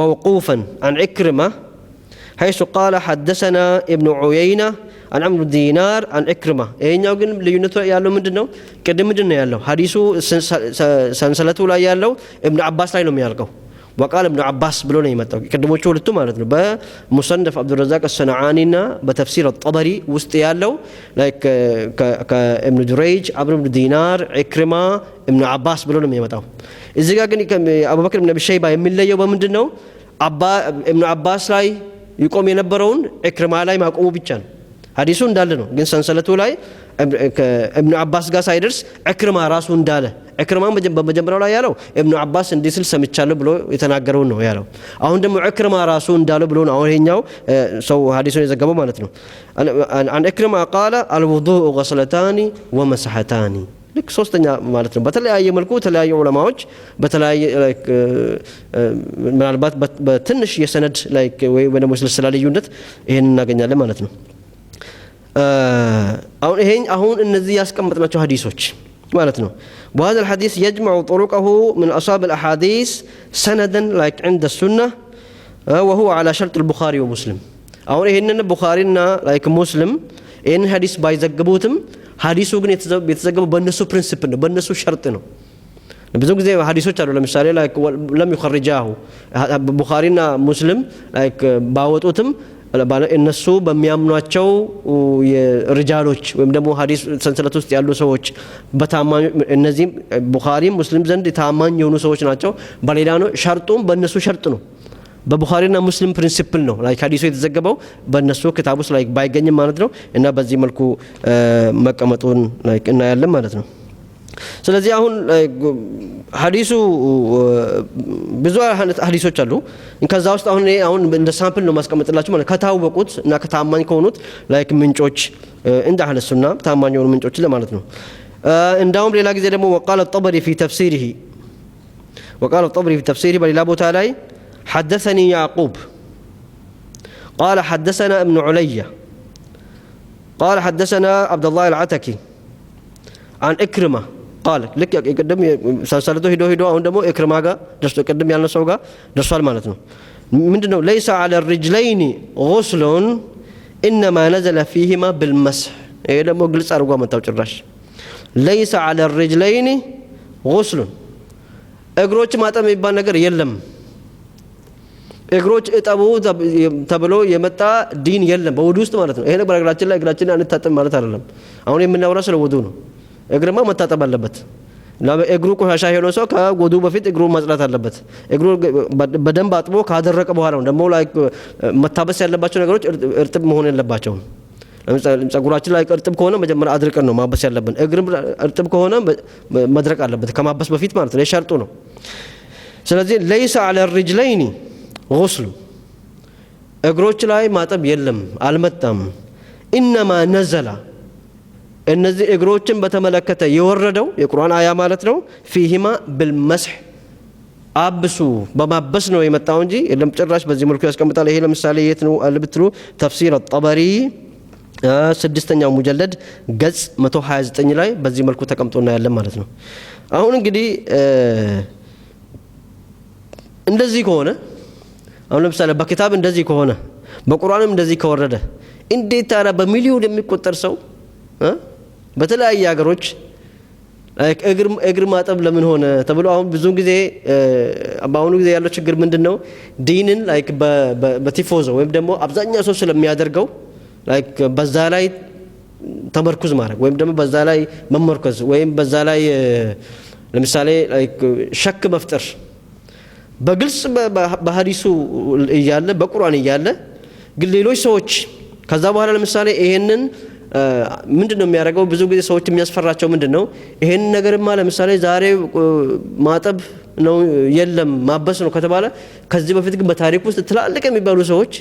موقوفا عن عكرمه حيث قال حدثنا ابن عيينه عن عمرو بن دينار عن عكرمه ይሄኛው ግን ልዩነቱ ያለው ምንድነው ቅድም ምንድነው ያለው ሐዲሱ ሰንሰለቱ ላይ ያለው ኢብኑ አባስ ላይ ነው የሚያልቀው وقال ابن عباس بلون يمتاو يقدموا ሁለቱ ማለት ነው በሙሰነፍ አብዱረዛቅ الصنعانيና በተፍሲር الطبري ውስጥ ያለው ላይክ ከኢብኑ ጁረይጅ አብዱ ኢብኑ ዲናር ኢክሪማ ኢብኑ አባስ ብሎ ነው የሚመጣው እዚህ ጋር ግን አቡበክር ኢብኑ አቢ ሸይባ የሚለየው በምንድነው ኢብኑ አባስ ላይ ይቆም የነበረውን ኢክሪማ ላይ ማቆሙ ብቻ ነው ሐዲሱ እንዳለ ነው ግን ሰንሰለቱ ላይ ኢብኑ አባስ ጋር ሳይደርስ ኢክሪማ ራሱ እንዳለ ኢክሪማ በመጀመሪያው ላይ ያለው ኢብኑ አባስ እንዲስል ሰምቻለሁ ብሎ የተናገረው ነው ያለው አሁን ደግሞ ኢክሪማ ራሱ እንዳለ ብሎ ነው አሁን ይሄኛው ሰው ሐዲሱን የዘገበው ማለት ነው عن إكرمة قال الوضوء غسلتان ومسحتان ልክ ሶስተኛ ማለት ነው በተለያየ መልኩ ተለያዩ ዑለማዎች በተለያየ ላይክ ምናልባት በትንሽ የሰነድ ላይክ ወይ ደግሞ ስለ ልዩነት ይሄን እናገኛለን ማለት ነው አሁን እነዚህ ያስቀመጥናቸው ሐዲሶች ማለት ነው وهذا الحديث يجمع طرقه من أصحاب الأحاديث سندا like عند السنة وهو على شرط البخاري ومسلم አሁን ይሄንን ቡኻሪና ላይክ ሙስሊም ይሄን ሐዲስ ባይዘግቡትም ሐዲሱ ግን የተዘገበው በእነሱ ፕሪንሲፕል ነው በእነሱ ሸርጥ ነው ብዙ ጊዜ ሐዲሶች አሉ ለምሳሌ ላይክ ለም ይخرجاه ቡኻሪና ሙስሊም ላይክ ባወጡትም እነሱ በሚያምኗቸው የሪጃሎች ወይም ደግሞ ሐዲስ ሰንሰለት ውስጥ ያሉ ሰዎች በታማኝ እነዚህ ቡኻሪ ሙስሊም ዘንድ ታማኝ የሆኑ ሰዎች ናቸው በሌላ ነው ሸርጡም በእነሱ ሸርጥ ነው በቡኻሪና ሙስሊም ፕሪንሲፕል ነው ላይክ ሐዲሱ የተዘገበው በእነሱ ክታብ ውስጥ ላይክ ባይገኝም ማለት ነው እና በዚህ መልኩ መቀመጡን ላይክ እናያለን ማለት ነው ስለዚህ አሁን ሐዲሱ ብዙ ሐዲሶች አሉ ከዛ ውስጥ አሁን እንደ ሳምፕል ነው ማስቀመጥላችሁ ማለት ከታወቁት እና ከታማኝ ከሆኑት ላይክ ምንጮች እንደ አህለ ሱና ታማኝ የሆኑ ምንጮች ለማለት ነው እንዳውም ሌላ ጊዜ ደግሞ وقال الطبري في تفسيره በሌላ ቦታ ላይ حدثني يعقوب قال حدثنا ابن عليا قال حدثنا عبد الله العتكي عن إكرمة قال لك يقدم سلسلته هدو አሁን ደግሞ ኢክሪማ ጋር ደርሶ ቀደም ያልነው ሰው ጋር ደርሷል ማለት ነው ምንድነው ليس على الرجلين غسل انما نزل فيهما بالمسح ይሄ ደግሞ ግልጽ አድርጎ መጣው ጭራሽ ليس على الرجلين غسل እግሮች ማጠብ የሚባል ነገር የለም እግሮች እጠቡ ተብሎ የመጣ ዲን የለም በውዱ ውስጥ ማለት ነው ይሄ ነገር እግራችን ላይ እግራችንን አንታጠብ ማለት አይደለም አሁን የምናወራው ስለ ውዱ ነው እግርማ መታጠብ አለበት እግሩ ቆሻሻ ሆኖ ሰው ከውዱ በፊት እግሩ ማጽዳት አለበት እግሩ በደንብ አጥቦ ካደረቀ በኋላ ነው ደግሞ ላይ መታበስ ያለባቸው ነገሮች እርጥብ መሆን የለባቸውም ለምሳሌ ጸጉራችን ላይ እርጥብ ከሆነ መጀመሪያ አድርቀን ነው ማበስ ያለብን እግር እርጥብ ከሆነ መድረቅ አለበት ከማበስ በፊት ማለት ነው የሸርጡ ነው ስለዚህ ليس على الرجلين غسل እግሮች ላይ ማጠብ የለም አልመጣም انما نزل እነዚህ እግሮችን በተመለከተ የወረደው የቁርአን አያ ማለት ነው فيهما بالمسح አብሱ በማበስ ነው የመጣው እንጂ የለም ጭራሽ በዚህ መልኩ ያስቀምጣል ይሄ ለምሳሌ የት ነው አልብትሩ ተፍሲር الطبري ስድስተኛው ሙጀለድ ገጽ 129 ላይ በዚህ መልኩ ተቀምጦና ያለ ማለት ነው አሁን እንግዲህ እንደዚህ ከሆነ አሁን ለምሳሌ በኪታብ እንደዚህ ከሆነ በቁርአንም እንደዚህ ከወረደ እንዴት ታዲያ በሚሊዮን የሚቆጠር ሰው በተለያየ ሀገሮች እግር ማጠብ ለምን ሆነ ተብሎ አሁን ብዙ ጊዜ በአሁኑ ጊዜ ያለው ችግር ምንድነው ዲንን ላይክ በቲፎዞ ወይም ደግሞ አብዛኛው ሰው ስለሚያደርገው ላይክ በዛ ላይ ተመርኩዝ ማድረግ ወይም ደግሞ በዛ ላይ መመርኮዝ ወይም በዛ ላይ ለምሳሌ ላይክ ሸክ መፍጠር በግልጽ በሐዲሱ እያለ በቁርአን እያለ ግን ሌሎች ሰዎች ከዛ በኋላ ለምሳሌ ይሄንን ምንድነው የሚያደርገው ብዙ ጊዜ ሰዎች የሚያስፈራቸው ምንድነው ይሄን ነገርማ ለምሳሌ ዛሬ ማጠብ ነው የለም ማበስ ነው ከተባለ ከዚህ በፊት ግን በታሪክ ውስጥ ትላልቅ የሚባሉ ሰዎች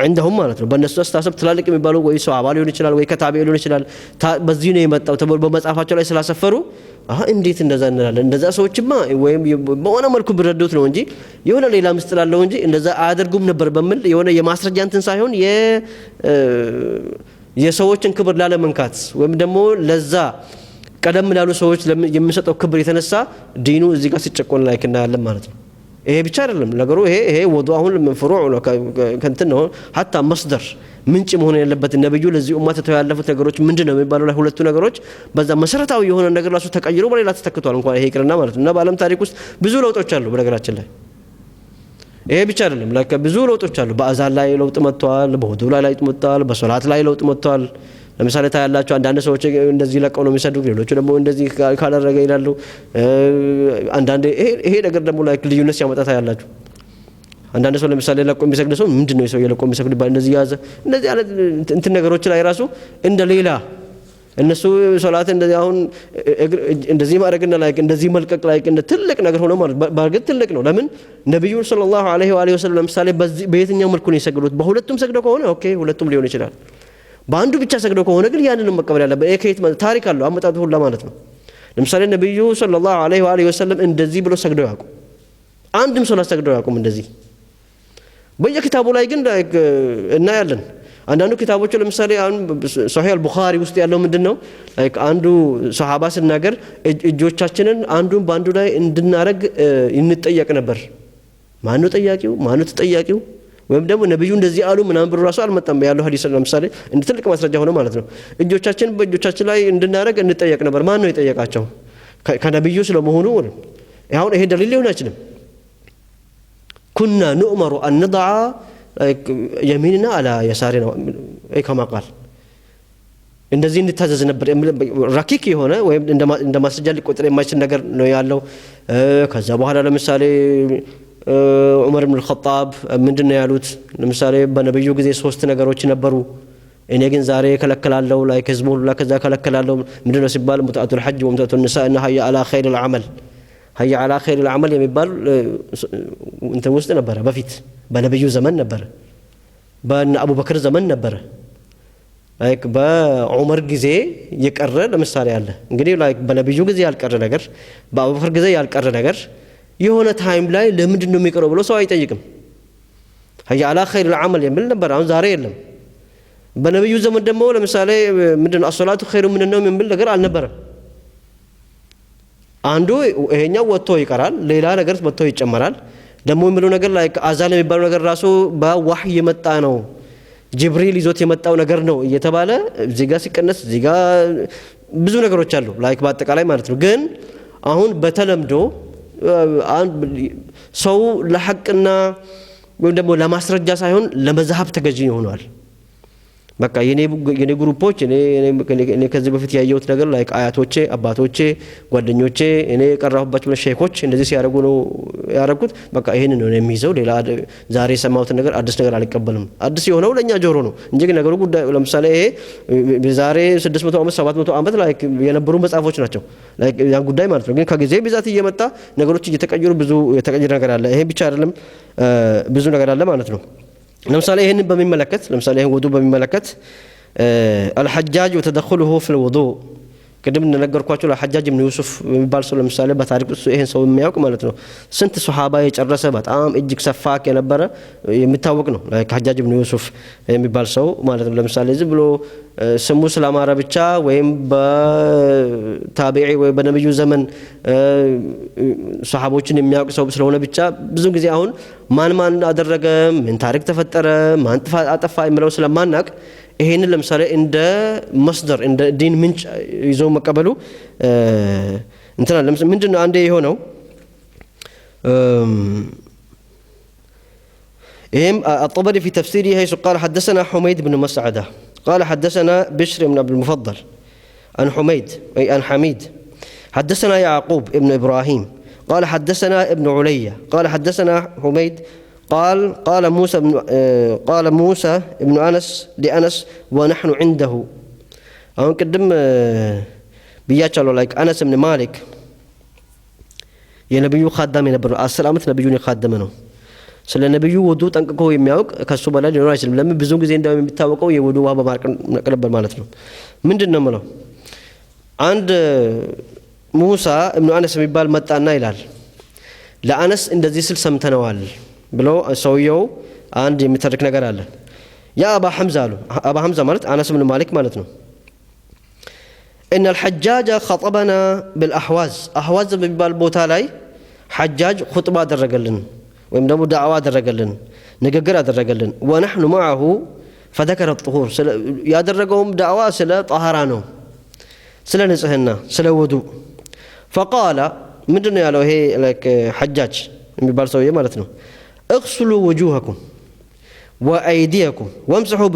عندهم ማለት ነው በእነሱ አስተሳሰብ ትላልቅ የሚባሉ ወይ ሰው አባል ሊሆን ይችላል ወይ ከታቢዕ ሊሆን ይችላል በዚህ ነው የመጣው ተብሎ በመጽሐፋቸው ላይ ስላሰፈሩ እንዴት እንደዛ እንላለን እንደዛ ሰዎችማ ወይም በሆነ መልኩ ብረዱት ነው እንጂ የሆነ ሌላ ምስጥር አለው እንጂ እንደዛ አያደርጉም ነበር በሚል የሆነ የማስረጃ እንትን ሳይሆን የሰዎችን ክብር ላለመንካት ወይም ደግሞ ለዛ ቀደም ላሉ ሰዎች የሚሰጠው ክብር የተነሳ ዲኑ እዚህ ጋር ሲጨቆን ላይ እናያለን ማለት ነው ይሄ ብቻ አይደለም ነገሩ ይሄ ወዱ አሁን ፍሩዕ ነው ከንትን ነው ሐታ መስደር ምንጭ መሆን ያለበት ነብዩ ለዚህ ኡማ ተተው ያለፉት ነገሮች ምንድነው የሚባለው ላይ ሁለቱ ነገሮች በዛ መሰረታዊ የሆነ ነገር ራሱ ተቀይሮ በሌላ ተተክቷል እንኳን ይሄ ይቅርና ማለት ነው እና በዓለም ታሪክ ውስጥ ብዙ ለውጦች አሉ በነገራችን ላይ ይሄ ብቻ አይደለም ላይክ ብዙ ለውጦች አሉ በአዛን ላይ ለውጥ መጥቷል በውዱ ላይ ለውጥ መጥቷል በሶላት ላይ ለውጥ መጥቷል ለምሳሌ ታያላችሁ አንዳንድ ሰዎች እንደዚህ ለቀው ነው የሚሰዱት ሌሎቹ ደግሞ እንደዚህ ካላረገ ይላሉ አንዳንድ ይሄ ነገር ደግሞ ላይክ ልዩነት ሲያመጣ ታያላችሁ አንዳንድ ሰው ለምሳሌ ለቆ የሚሰግድ ሰው ምንድነው የሰው የለቆ የሚሰግድ ባል እንደዚህ ያዘ እንደዚህ አይነት እንትን ነገሮች ላይ ራሱ እንደ ሌላ እነሱ ሶላት እንደዚህ አሁን እንደዚህ ማድረግና ላይክ እንደዚህ መልቀቅ ላይክ እንደ ትልቅ ነገር ሆኖ ማለት ባርገት ትልቅ ነው ለምን ነብዩ ሰለላሁ ዐለይሂ ወሰለም ለምሳሌ በየትኛው መልኩ ነው የሰገዱት በሁለቱም ሰግደው ከሆነ ኦኬ ሁለቱም ሊሆን ይችላል በአንዱ ብቻ ሰግደው ከሆነ ግን ያንንም መቀበል ያለበት ከየት ታሪክ አለው አመጣጡ ሁላ ማለት ነው ለምሳሌ ነብዩ ሰለላሁ ዐለይሂ ወሰለም እንደዚህ ብሎ ሰግደው ያውቁ አንድም ሶላት ሰግደው ያውቁም እንደዚህ በየኪታቡ ላይ ግን ላይክ እናያለን አንዳንዱ ኪታቦች ለምሳሌ አሁን ሶሂህ አልቡኻሪ ውስጥ ያለው ምንድነው ላይክ አንዱ ሱሐባ ሲናገር እጆቻችንን አንዱን ባንዱ ላይ እንድናረግ እንጠየቅ ነበር ማነው ጠያቂው ማነው ተጠያቂው ወይም ደግሞ ነብዩ እንደዚህ አሉ ምናምን ብሎ ራሱ አልመጣም ያለው ሐዲስ ለምሳሌ እንደ ትልቅ ማስረጃ ሆነ ማለት ነው እጆቻችን በእጆቻችን ላይ እንድናረግ እንጠየቅ ነበር ማን ነው የጠየቃቸው ከነብዩ ስለመሆኑ አሁን ይሄ ደሊል ሊሆን አይችልም كنا نؤمر أن نضع يميننا على يسارنا كما قال እንደዚህ እንታዘዝ ነበር ራኪክ የሆነ ወይም እንደ ማስረጃ ሊቆጠር የማይችል ነገር ነው ያለው ከዛ በኋላ ለምሳሌ ዑመር ኢብኑ አልኸጣብ ምንድነው ያሉት ለምሳሌ በነብዩ ጊዜ ሶስት ነገሮች ነበሩ እኔ ግን ዛሬ ከለከላለሁ ላይ ከዝሙ ሁሉ ከዛ ከለከላለሁ ምንድነው ሲባል ሙተአቱል ሐጅ ወሙተአቱን ኒሳ እና ሀያ አላ ኸይር العمل هيا على خير العمل የሚባል እንተ ውስጥ ነበር በፊት በነብዩ ዘመን ነበር በእነ አቡበክር ዘመን ነበር ላይክ በዑመር ጊዜ የቀረ ለምሳሌ አለ እንግዲህ ላይክ በነብዩ ጊዜ ያልቀረ ነገር በአቡበክር ጊዜ ያልቀረ ነገር የሆነ ታይም ላይ ለምንድን ነው የሚቀረው ብሎ ሰው አይጠይቅም هيا على خير العمل የሚል ነበር አሁን ዛሬ የለም በነብዩ ዘመን ደግሞ ለምሳሌ ምንድነው الصلاه خير من النوم የሚል ነገር አልነበረም አንዱ ይሄኛው ወጥቶ ይቀራል ሌላ ነገር ወጥቶ ይጨመራል ደግሞ የሚለው ነገር ላይ አዛን የሚባለው ነገር ራሱ በወህይ የመጣ ነው ጅብሪል ይዞት የመጣው ነገር ነው እየተባለ እዚህ ጋር ሲቀነስ እዚህ ጋር ብዙ ነገሮች አሉ ላይክ በአጠቃላይ ማለት ነው ግን አሁን በተለምዶ ሰው ለሐቅና ወይም ደግሞ ለማስረጃ ሳይሆን ለመዝሐብ ተገዢ ሆኗል በቃ የኔ ግሩፖች እኔ ከዚህ በፊት ያየሁት ነገር ላይክ አያቶቼ አባቶቼ ጓደኞቼ እኔ የቀራሁባቸው ሼኾች እንደዚህ ሲያደርጉ ነው ያደረኩት በቃ ይሄን ነው የሚይዘው ሌላ ዛሬ የሰማሁት ነገር አዲስ ነገር አልቀበልም አዲስ የሆነው ለኛ ጆሮ ነው እንጂ ነገሩ ጉዳይ ለምሳሌ ይሄ ዛሬ 600 ዓመት 700 ዓመት ላይክ የነበሩ መጽሐፎች ናቸው ላይክ ያን ጉዳይ ማለት ነው ግን ከጊዜ ብዛት እየመጣ ነገሮች እየተቀየሩ ብዙ የተቀየረ ነገር አለ ይሄ ብቻ አይደለም ብዙ ነገር አለ ማለት ነው ለምሳሌ ይሄንን በሚመለከት ለምሳሌ ይሄን ውዱ በሚመለከት الحجاج وتدخله في الوضوء ቅድም እንደነገርኳችሁ ለሐጃጅ ኢብኑ ዩሱፍ የሚባል ሰው ለምሳሌ በታሪክ ውስጥ ይሄን ሰው የሚያውቅ ማለት ነው ስንት ሱሐባ የጨረሰ በጣም እጅግ ሰፋክ የነበረ የሚታወቅ ነው ለሐጃጅ ኢብኑ ዩሱፍ የሚባል ሰው ማለት ነው ለምሳሌ ዝም ብሎ ስሙ ስላማረ ብቻ ወይም በታቢዒ ወይ በነብዩ ዘመን ሱሐቦችን የሚያውቅ ሰው ስለሆነ ብቻ ብዙ ጊዜ አሁን ማን አደረገ ምን ታሪክ ተፈጠረ ማን አጠፋ የሚለው ስለማናቅ ይሄንን ለምሳሌ እንደ መስደር እንደ ዲን ምንጭ ይዞ መቀበሉ እንትና ለምሳሌ ምንድነው አንዴ የሆነው إهم الطبري في تفسيره حيث قال حدثنا حميد بن مسعدة قال حدثنا بشر بن عبد المفضل عن حميد أي عن حميد حدثنا يعقوب ابن إبراهيم قال حدثنا ابن عليا قال حدثنا حميد قال موسى ابن أنس لأنس ونحن عنده أهون قدم بياتشالو لايك أنس بن مالك يا نبيو خادمين نبر السلامة نبيوني خادمنا ስለ ነብዩ ውዱ ጠንቅቆ የሚያውቅ ከሱ በላይ ሊኖር አይችልም ለምን ብዙ ጊዜ እንደው የሚታወቀው የውዱ ውሃ በማቅረብ ማለት ነው ምንድነው ማለት አንድ ሙሳ ኢብኑ አነስ የሚባል መጣና ይላል ለአነስ እንደዚህ ስል ሰምተነዋል ብሎ ሰውየው አንድ የሚተርክ ነገር አለ ያ አባ ሐምዛ አሉ አባ ሐምዛ ማለት አነስ ኢብኑ ማሊክ ማለት ነው ان الحجاج خطبنا بالاحواز احواز በሚባል ቦታ ላይ ሐጃጅ ኹጥባ አደረገልን ወይም ደግሞ ዳዕዋ አደረገልን ንግግር አደረገልን ወነህኑ معه فذكر الطهور ያደረገውም ዳዕዋ ስለ ጣሃራ ነው ስለ ንጽህና ስለ ውዱእ فقال ምንድነው ያለው ይሄ ሐጃጅ የሚባል ሰውዬ ማለት ነው اغسلوا وجوهكم وأيديكم وامسحوا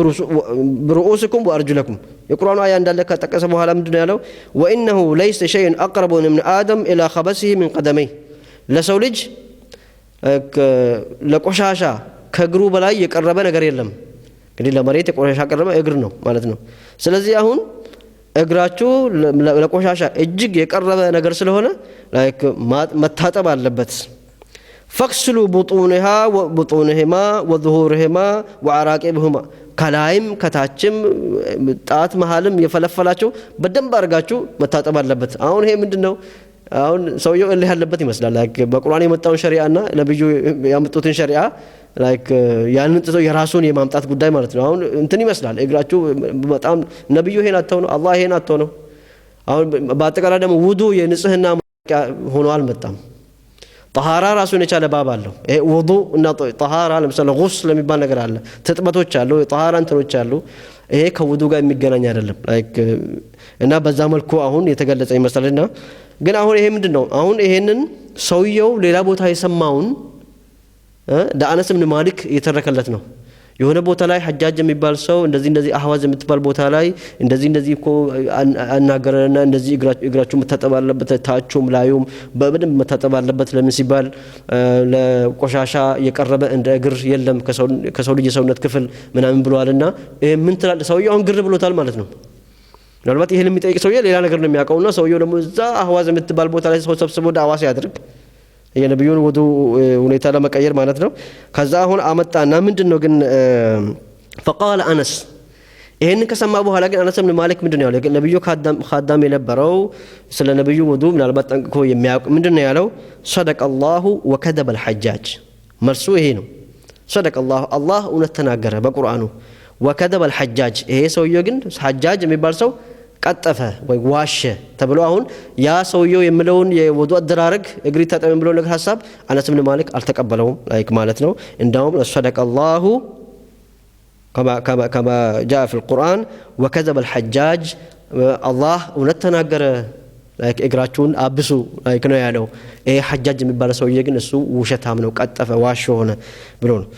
برؤوسكم وأرجلكم القرآن آية عند الله كتكسب وهلا من دنيا له وإنه ليس شيء أقرب من آدم إلى خبثه من قدميه لسولج لقشاشة كجروب لا يقربنا قريلهم كدي لمريت قشاشة قربنا يقرنه مالتنا سلزي أهون እግራችሁ ለቆሻሻ እጅግ የቀረበ ነገር ስለሆነ ላይክ መታጠብ አለበት فاغسلوا بطونها وبطونهما وظهورهما وعراقبهما ከላይም ከታችም ጣት መሃልም የፈለፈላችሁ በደንብ አርጋችሁ መታጠብ አለበት አሁን ይሄ ምንድነው አሁን ሰውየው እልህ ያለበት ይመስላል ላይክ በቁርአን የመጣውን ሸሪዓና ነብዩ ያመጡትን ሸሪዓ ላይክ ያንን ጥቶ የራሱን የማምጣት ጉዳይ ማለት ነው አሁን እንትን ይመስላል እግራችሁ በጣም ነብዩ ይሄን አተው ነው አላህ ይሄን አተው ነው አሁን በአጠቃላይ ደግሞ ውዱ የንጽህና ሆኖ አልመጣም طهارة راسون يشال باب الله وضوء እና طهارة ለምሳሌ غسل የሚባል ነገር አለ ትጥበቶች አሉ طهارة እንትኖች አሉ ይሄ ከውዱ ጋር የሚገናኝ አይደለም ላይክ እና በዛ መልኩ አሁን የተገለጸ ይመስላልና ግን አሁን ይሄ ምንድነው አሁን ይሄንን ሰውየው ሌላ ቦታ የሰማውን ለአነስ ኢብኑ ማሊክ የተረከለት ነው የሆነ ቦታ ላይ ሐጃጅ የሚባል ሰው እንደዚህ አህዋዝ የምትባል ቦታ ላይ እንደዚህ እኮ አናገረና እንደዚህ እግራችሁ መታጠብ አለበት ታቹም ላዩም በደንብ መታጠብ አለበት ለምን ሲባል ለቆሻሻ የቀረበ እንደ እግር የለም ከሰው ልጅ የሰውነት ክፍል ምናምን ብለዋልና ምን ትላለህ ሰውየው አሁን ግር ብሎታል ማለት ነው ምናልባት ይሄን የሚጠይቅ ሰውየው ሌላ ነገር ነው የሚያውቀውና ሰውየው ደግሞ እዛ አህዋዝ የምትባል ቦታ ላይ ሰው ሰብስቦ ዳዕዋ ሲያደርግ የነብዩን ወዱ ሁኔታ ለመቀየር ማለት ነው ከዛ አሁን አመጣና ምንድነው ግን فقال انس ይሄን ከሰማ በኋላ ግን አነስ ኢብኑ ማሊክ ምንድነው ያለው ነብዩ ካዳም የነበረው ስለ ነብዩ ወዱ ምናልባት ጠንቅቆ የሚያውቅ ምንድነው ያለው صدق الله وكذب الحجاج መልሱ ይሄ ነው صدق الله እውነት ተናገረ በቁርአኑ وكذب الحجاج ይሄ ሰውየው ግን ሐጃጅ የሚባል ሰው ቀጠፈ ወይ ዋሸ ተብሎ አሁን ያ ሰውየው የሚለውን የወዱ አደራረግ እግሪ ታጠብ የሚለው ነገር ሐሳብ አነስ ኢብኑ ማሊክ አልተቀበለውም ላይክ ማለት ነው እንደውም صدق الله كما جاء في القرآن وكذب الحجاج الله እውነት ተናገረ ላይክ እግራችሁን አብሱ ላይክ ነው ያለው ይሄ ሐጃጅ የሚባል ሰውዬ ግን እሱ ውሸታም ነው ቀጠፈ ዋሽ ሆነ ብሎ ነው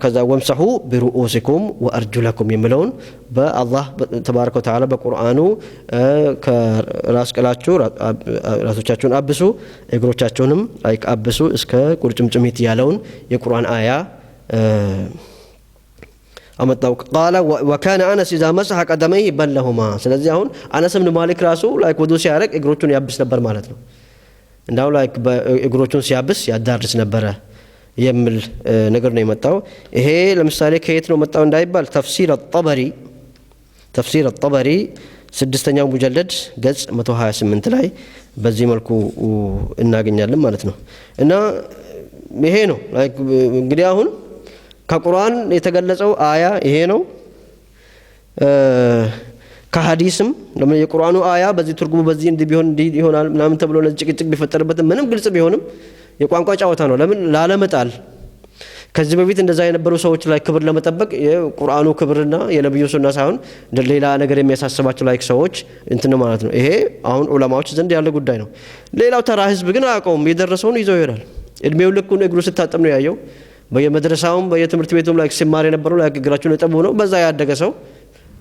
ከዛ ወምሰሑ برؤوسكم وارجلكم የሚለውን በአላህ ተባረከ ወተዓላ በቁርአኑ ከራስ ቅላችሁ ራሶቻችሁን አብሱ እግሮቻችሁንም ላይክ አብሱ እስከ ቁርጭምጭሚት ያለውን የቁርአን አያ አመጣው قال وكان انس اذا مسح قدميه بلهما ስለዚህ አሁን አነስ ኢብኑ ማሊክ ራሱ ላይክ ወዱ ሲያረግ እግሮቹን ያብስ ነበር ማለት ነው እንዳው ላይክ እግሮቹን ሲያብስ ያዳርስ ነበር የሚል ነገር ነው የመጣው ይሄ ለምሳሌ ከየት ነው መጣው እንዳይባል ተፍሲር الطبري ስድስተኛው ሙጀለድ ገጽ 128 ላይ በዚህ መልኩ እናገኛለን ማለት ነው እና ይሄ ነው ላይክ እንግዲህ አሁን ከቁርአን የተገለጸው አያ ይሄ ነው ከሐዲስም ለምን የቁርአኑ አያ በዚህ ትርጉሙ በዚህ እንዲሆን ይሆናል ምናምን ተብሎ ለጭቅጭቅ ቢፈጠርበት ምንም ግልጽ ቢሆንም የቋንቋ ጫወታ ነው ለምን ላለመጣል ከዚህ በፊት እንደዛ የነበሩ ሰዎች ላይ ክብር ለመጠበቅ የቁርአኑ ክብርና የነብዩ ሱና ሳይሆን ሌላ ነገር የሚያሳስባቸው ላይ ሰዎች እንትን ማለት ነው ይሄ አሁን ዑለማዎች ዘንድ ያለ ጉዳይ ነው ሌላው ተራ ህዝብ ግን አያውቀውም የደረሰውን ይዘው ይሄዳል እድሜው ልኩን እግሩ ስታጠብ ነው ያየው በየመድረሳውም በየትምህርት ቤቱም ላይ ሲማር የነበረው ላይ እግራቸውን የጠቡ ነው በዛ ያደገ ሰው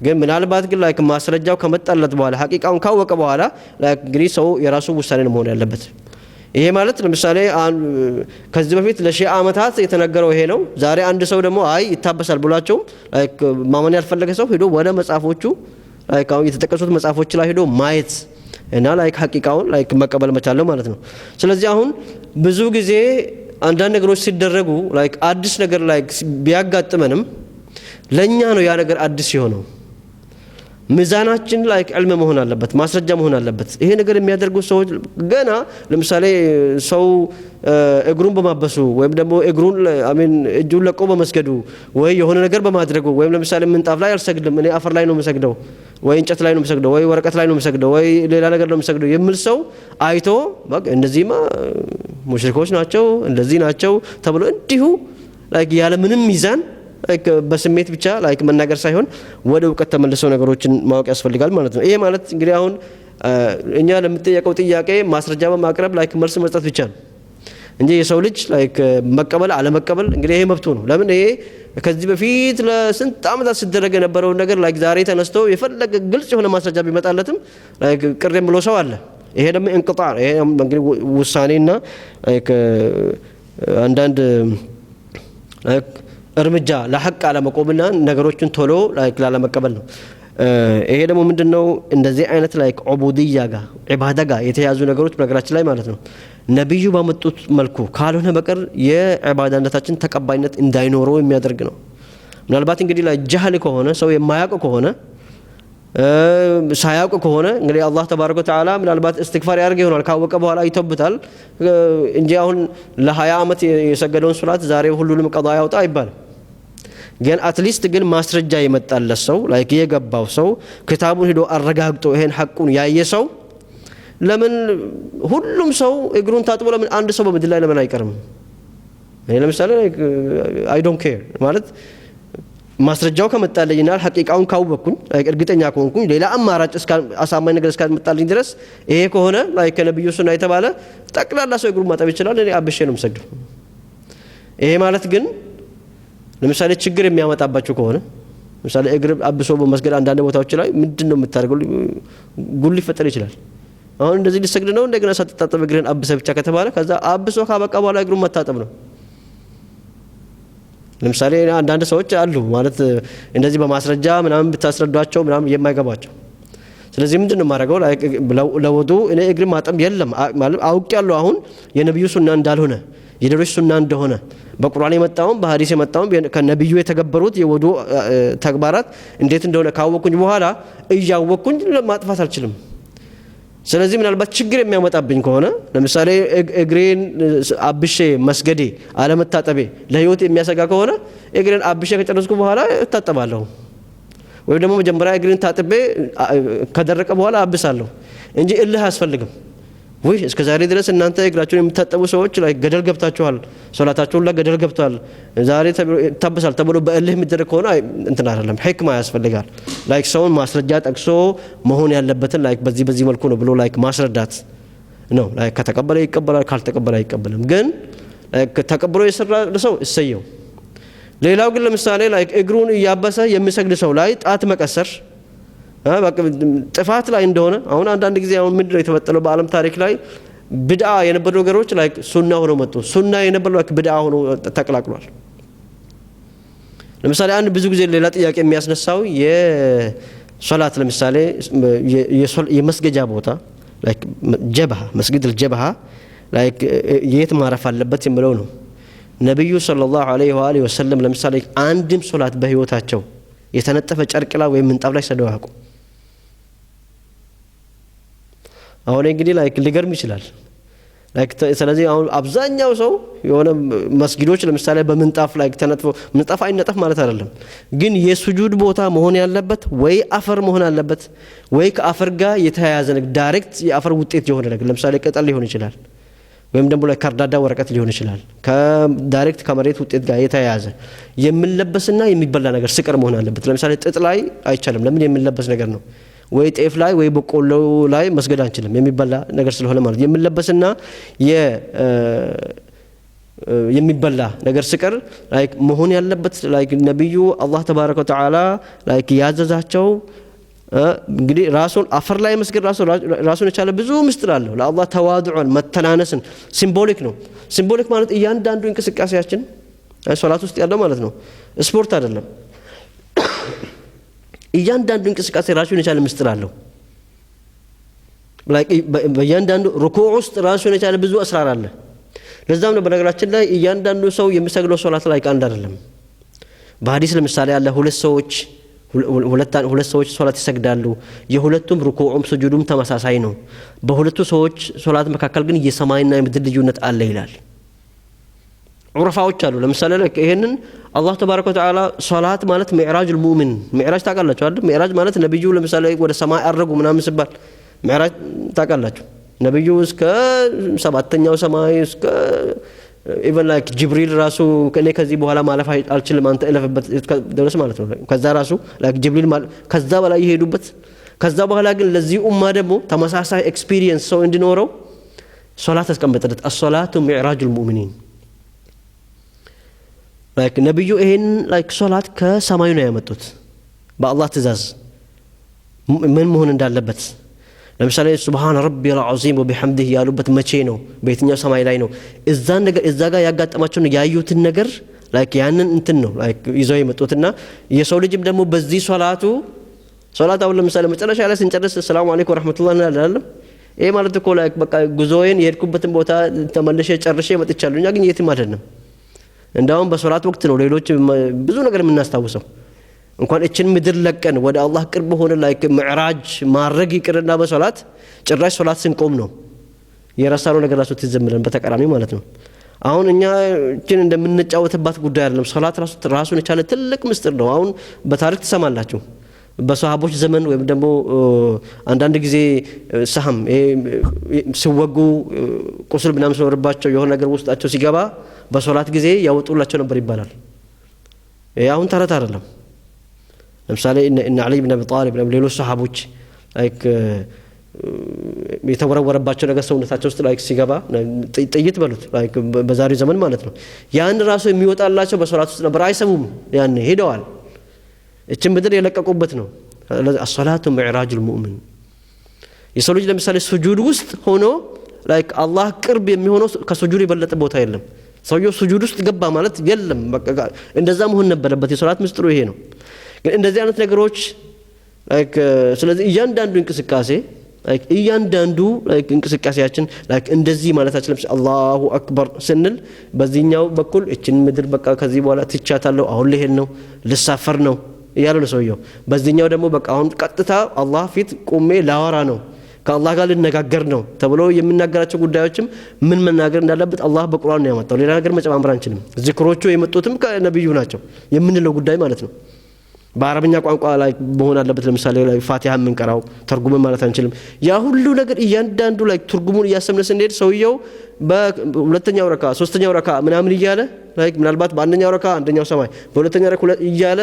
ግን ምናልባት ግን ላይ ማስረጃው ከመጣለት በኋላ ሐቂቃውን ካወቀ በኋላ ላይ እንግዲህ ሰው የራሱ ውሳኔ ነው መሆን ያለበት ይሄ ማለት ለምሳሌ ከዚህ በፊት ለሺህ ዓመታት የተነገረው ይሄ ነው ዛሬ አንድ ሰው ደግሞ አይ ይታበሳል ብሏቸው ላይ ማመን ያልፈለገ ሰው ሄዶ ወደ መጻፎቹ ላይ ካው የተጠቀሱት መጻፎች ላይ ሄዶ ማየት እና ላይ ሐቂቃውን ላይ መቀበል መቻል ነው ማለት ነው ስለዚህ አሁን ብዙ ጊዜ አንዳንድ ነገሮች ሲደረጉ ላይክ አዲስ ነገር ላይክ ቢያጋጥመንም ለኛ ነው ያ ነገር አዲስ የሆነው ሚዛናችን ላይ ዕልም መሆን አለበት ማስረጃ መሆን አለበት ይሄ ነገር የሚያደርጉ ሰዎች ገና ለምሳሌ ሰው እግሩን በማበሱ ወይም ደግሞ እግሩን እጁን ለቆ በመስገዱ ወይ የሆነ ነገር በማድረጉ ወይም ለምሳሌ ምንጣፍ ላይ አልሰግድም እኔ አፈር ላይ ነው የምሰግደው ወይ እንጨት ላይ ነው የምሰግደው ወይ ወረቀት ላይ ነው የምሰግደው ወይ ሌላ ነገር ነው የምሰግደው የሚል ሰው አይቶ በቃ እነዚህማ ሙሽሪኮች ናቸው እንደዚህ ናቸው ተብሎ እንዲሁ ላይክ ያለ ምንም ሚዛን በስሜት ብቻ ላይክ መናገር ሳይሆን ወደ እውቀት ተመልሰው ነገሮችን ማወቅ ያስፈልጋል ማለት ነው። ይሄ ማለት እንግዲህ አሁን እኛ ለምትጠየቀው ጥያቄ ማስረጃ በማቅረብ ላይክ መልስ መስጠት ብቻ ነው እንጂ የሰው ልጅ ላይክ መቀበል አለመቀበል እንግዲህ ይሄ መብቱ ነው። ለምን ይሄ ከዚህ በፊት ለስንት ዓመታት ሲደረግ የነበረው ነገር ላይክ ዛሬ ተነስቶ የፈለገ ግልጽ የሆነ ማስረጃ ቢመጣለትም ላይክ ቅርም ብሎ ሰው አለ። ይሄ ደግሞ እንቅጣዕ ይሄ እንግዲህ ውሳኔና ላይክ አንዳንድ ላይክ እርምጃ ለሐቅ አለመቆምና ነገሮችን ቶሎ ላይክ ላለመቀበል ነው። ይሄ ደግሞ ምንድነው እንደዚህ አይነት ላይክ ዑቡድያ ጋር ዒባዳ ጋር የተያዙ ነገሮች በነገራችን ላይ ማለት ነው ነብዩ ባመጡት መልኩ ካልሆነ በቀር የዒባዳነታችን ተቀባይነት እንዳይኖረው የሚያደርግ ነው። ምናልባት እንግዲህ ላይ ጀህል ከሆነ ሰው የማያውቅ ከሆነ ሳያውቅ ከሆነ እንግዲህ አላህ ተባረከ ወተዓላ ምናልባት እስትግፋር ያደርግ ይሆናል ካወቀ በኋላ ይተውበታል እንጂ አሁን ለ20 ዓመት የሰገደውን ሶላት ዛሬ ሁሉንም ቀዷ ያውጣ አይባልም። ግን አትሊስት ግን ማስረጃ የመጣለት ሰው ላይክ የገባው ሰው ክታቡን ሄዶ አረጋግጦ ይሄን ሐቁን ያየ ሰው ለምን ሁሉም ሰው እግሩን ታጥቦ ለምን አንድ ሰው በምድር ላይ ለምን አይቀርም? እኔ ለምሳሌ አይ ዶንት ኬር ማለት ማስረጃው ከመጣልኝና ሐቂቃውን ካወቅኩኝ እርግጠኛ ከሆንኩኝ ሌላ አማራጭ አሳማኝ ነገር እስካልመጣልኝ ድረስ ይሄ ከሆነ ላይክ ነብዩ ሱና የተባለ ጠቅላላ ሰው እግሩን ማጠብ ይችላል። እኔ አብሼ ነው የምሰግደው። ይሄ ማለት ግን ለምሳሌ ችግር የሚያመጣባችሁ ከሆነ ለምሳሌ እግር አብሶ በመስገድ አንዳንድ ቦታዎች ላይ ምንድነው የምታደርገው ጉል ሊፈጠር ይችላል። አሁን እንደዚህ ሊሰግድ ነው እንደገና ሳትታጠብ እግርን አብሰ ብቻ ከተባለ ከዛ አብሶ ካበቃ በኋላ እግሩን መታጠብ ነው። ለምሳሌ አንዳንድ ሰዎች አሉ ማለት እንደዚህ በማስረጃ ምናምን ብታስረዷቸው ምናምን የማይገባቸው ስለዚህ ምንድነው ማድረገው ለወዱ እኔ እግር ማጠብ የለም ማለት አውቄያለሁ አሁን የነብዩ ሱና እንዳልሆነ የሌሎች ሱና እንደሆነ በቁርአን የመጣውን በሐዲስ የመጣውን ከነብዩ የተገበሩት የወዱ ተግባራት እንዴት እንደሆነ ካወቅኩኝ በኋላ እያወቅኩኝ ማጥፋት አልችልም። ስለዚህ ምናልባት ችግር የሚያመጣብኝ ከሆነ ለምሳሌ እግሬን አብሼ መስገዴ አለመታጠቤ ለህይወት የሚያሰጋ ከሆነ እግሬን አብሼ ከጨረስኩ በኋላ እታጠባለሁ ወይ ደግሞ መጀመሪያ እግሬን ታጥቤ ከደረቀ በኋላ አብሳለሁ እንጂ እልህ አያስፈልግም። ወይ እስከ ዛሬ ድረስ እናንተ እግራችሁን የምታጠቡ ሰዎች ላይ ገደል ገብታችኋል ሶላታችሁን ላይ ገደል ገብቷል ዛሬ ታበሳል ተብሎ በእልህ የሚደረግ ከሆነ እንትን አይደለም ህክማ ያስፈልጋል። ላይክ ሰውን ማስረጃ ጠቅሶ መሆን ያለበትን ላይክ በዚህ መልኩ ነው ብሎ ላይክ ማስረዳት ነው። ላይክ ከተቀበለ ይቀበላል ካልተቀበለ አይቀበልም። ግን ተቀብሎ የሰራ ሰው እሰየው። ሌላው ግን ለምሳሌ ላይክ እግሩን እያበሰ የሚሰግድ ሰው ላይ ጣት መቀሰር ጥፋት ላይ እንደሆነ አሁን አንዳንድ ጊዜ አሁን ምንድነው የተፈጠረው በአለም ታሪክ ላይ ቢድዓ የነበሩ ነገሮች ላይክ ሱና ሆኖ መጡ ሱና የነበሩ ላይክ ቢድዓ ሆኖ ተቀላቅሏል። ለምሳሌ አንድ ብዙ ጊዜ ሌላ ጥያቄ የሚያስነሳው የሶላት ለምሳሌ የመስገጃ ቦታ ላይክ ጀብሃ መስጊድ الجبሃ ላይክ የት ማረፍ አለበት የሚለው ነው። ነብዩ ሰለላሁ ዐለይሂ ወሰለም ለምሳሌ አንድም ሶላት በህይወታቸው የተነጠፈ ጨርቅ ላይ ወይም ምንጣፍ ላይ ሰደው ያውቁ። አሁን እንግዲህ ላይክ ሊገርም ይችላል ላይክ ስለዚህ አሁን አብዛኛው ሰው የሆነ መስጊዶች ለምሳሌ በምንጣፍ ላይ ተነጥፎ ምንጣፍ አይነጠፍ ማለት አይደለም ግን የሱጁድ ቦታ መሆን ያለበት ወይ አፈር መሆን አለበት ወይ ከአፈር ጋር የተያያዘ ነገር ዳይሬክት የአፈር ውጤት የሆነ ነገር ለምሳሌ ቅጠል ሊሆን ይችላል ወይም ደግሞ ላይ ካርዳዳ ወረቀት ሊሆን ይችላል ከዳይሬክት ከመሬት ውጤት ጋር የተያያዘ የሚለበስና የሚበላ ነገር ስቀር መሆን አለበት። ለምሳሌ ጥጥ ላይ አይቻልም ለምን የሚለበስ ነገር ነው። ወይ ጤፍ ላይ ወይ በቆሎ ላይ መስገድ አንችልም የሚበላ ነገር ስለሆነ ማለት የሚለበስና የሚበላ ነገር ስቀር ላይክ መሆን ያለበት ላይክ ነብዩ አላህ ተባረከ ወተዓላ ላይክ ያዘዛቸው እንግዲህ ራሱን አፈር ላይ መስገድ ራሱን የቻለ ብዙ ምስጢር አለው። ለአላህ ተዋዱዕን መተናነስን ሲምቦሊክ ነው። ሲምቦሊክ ማለት እያንዳንዱ እንቅስቃሴያችን ሶላት ውስጥ ያለው ማለት ነው ስፖርት አይደለም። እያንዳንዱ እንቅስቃሴ ራሱን የቻለ ምስጢር አለው። ላይክ በእያንዳንዱ ሩኩዕ ውስጥ ራሱን የቻለ ብዙ እስራር አለ። ለዛም ነው በነገራችን ላይ እያንዳንዱ ሰው የሚሰግደው ሶላት ላይ አንድ አይደለም። በሐዲስ ለምሳሌ ያለ ሁለት ሰዎች ሶላት ይሰግዳሉ የሁለቱም ሩኩዑም ስጁዱም ተመሳሳይ ነው በሁለቱ ሰዎች ሶላት መካከል ግን የሰማይና የምድር ልዩነት አለ ይላል ዑረፋዎች አሉ ለምሳሌ ይሄንን አላህ ተባረከ ወተዓላ ሶላት ማለት ሚዕራጁል ሙእሚን ሚዕራጅ ታውቃላችሁ አይደል ሚዕራጅ ማለት ነብዩ ለምሳሌ ወደ ሰማይ አረጉ ምናምን ሲባል ሚዕራጅ ታውቃላችሁ ነብዩ እስከ ሰባተኛው ሰማይ እስከ ኢቨን ላይክ ጅብሪል ራሱ ከኔ ከዚህ በኋላ ማለፍ አልችልም አንተ እለፍበት ድረስ ማለት ነው ከዛ ራሱ ላይክ ጅብሪል ከዛ በላይ ይሄዱበት ከዛ በኋላ ግን ለዚህ ኡማ ደግሞ ተመሳሳይ ኤክስፒሪየንስ ሰው እንዲኖረው ሶላት አስቀምጠለት الصلاه معراج المؤمنين ላይክ ነብዩ ይሄን ላይክ ሶላት ከሰማዩ ነው ያመጡት በአላህ ትእዛዝ ምን መሆን እንዳለበት ለምሳሌ ሱብሃን ረቢል ዐዚም ወቢሐምዲሂ ያሉበት መቼ ነው በየትኛው ሰማይ ላይ ነው እዛ ጋር ያጋጠማቸውን ያዩትን ነገር ላይክ ያንን እንትን ነው ላይክ ይዘው የመጡትና የሰው ልጅም ደግሞ በዚህ ሶላት አሁን ለምሳሌ መጨረሻ ላይ ስንጨርስ ሰላም አለይኩም ወራህመቱላህ እንላለን ይሄ ማለት እኮ ላይክ በቃ ጉዞዬን የሄድኩበትን ቦታ ተመልሼ ጨርሼ መጥቻለሁ እኛ ግን የትም አይደለም እንዳውም በሶላት ወቅት ነው ሌሎች ብዙ ነገር የምናስታውሰው እንኳን እችን ምድር ለቀን ወደ አላህ ቅርብ ሆነ ላይክ ሚዕራጅ ማድረግ ይቅርና በሶላት ጭራሽ ሶላት ስንቆም ነው የራሳው ነገር ራሱ ትዘምረን በተቀራሚ ማለት ነው አሁን እኛ እችን እንደምንጫወትባት ጉዳይ አይደለም ሶላት ራሱን የቻለ ትልቅ ምስጢር ነው አሁን በታሪክ ተሰማላችሁ በሷሃቦች ዘመን ወይም ደግሞ አንዳንድ ጊዜ ሰሃም ሲወጉ ቁስል ምናምን ሲኖርባቸው የሆነ ነገር ውስጣቸው ሲገባ በሶላት ጊዜ ያወጡላቸው ነበር ይባላል አሁን ተረት አይደለም ለምሳሌ እነ አሊ ኢብኑ አቢ ጣሊብ ሌሎች ሷሃቦች ላይክ የተወረወረባቸው ነገር ሰውነታቸው ውስጥ ላይክ ሲገባ ጥይት በሉት ላይክ በዛሬው ዘመን ማለት ነው ያን ራሱ የሚወጣላቸው በሶላት ውስጥ ነበር አይሰሙም ያን ሄደዋል እቺን ምድር የለቀቁበት ነው الصلاه معراج المؤمن የሰው ልጅ ለምሳሌ ስጁድ ውስጥ ሆኖ ላይክ አላህ ቅርብ የሚሆነው ከስጁድ የበለጠ ቦታ የለም ሰውየው ስጁድ ውስጥ ገባ ማለት የለም በቃ እንደዛ መሆን ነበረበት የሶላት ምስጢሩ ይሄ ነው ግን እንደዚህ አይነት ነገሮች ላይክ ስለዚህ እያንዳንዱ እንቅስቃሴ ላይክ እያንዳንዱ ላይክ እንቅስቃሴያችን ላይክ እንደዚህ ማለታችን ለምሳሌ አላሁ አክበር ስንል በዚህኛው በኩል እቺን ምድር በቃ ከዚህ በኋላ ትቻታለሁ አሁን ልሄድ ነው ልሳፈር ነው እያለ ነው ሰውየው በዚህኛው ደግሞ በቃ አሁን ቀጥታ አላህ ፊት ቆሜ ላወራ ነው ከአላህ ጋር ልነጋገር ነው ተብሎ የሚናገራቸው ጉዳዮችም ምን መናገር እንዳለበት አላህ በቁርአን ነው ያመጣው ሌላ ነገር መጨማመር አንችልም ዚክሮቹ የመጡትም ከነብዩ ናቸው የምንለው ጉዳይ ማለት ነው በአረብኛ ቋንቋ ላይ መሆን አለበት ለምሳሌ ላይ ፋቲሃ የምንቀራው ተርጉም ማለት አንችልም ያ ሁሉ ነገር እያንዳንዱ ላይ ትርጉሙን እያሰምነስ እንዴት ሰውየው በሁለተኛው ረካ ሶስተኛው ረካ ምናምን እያለ ላይ ምናልባት በአንደኛው ረካ አንደኛው ሰማይ በሁለተኛው ረካ እያለ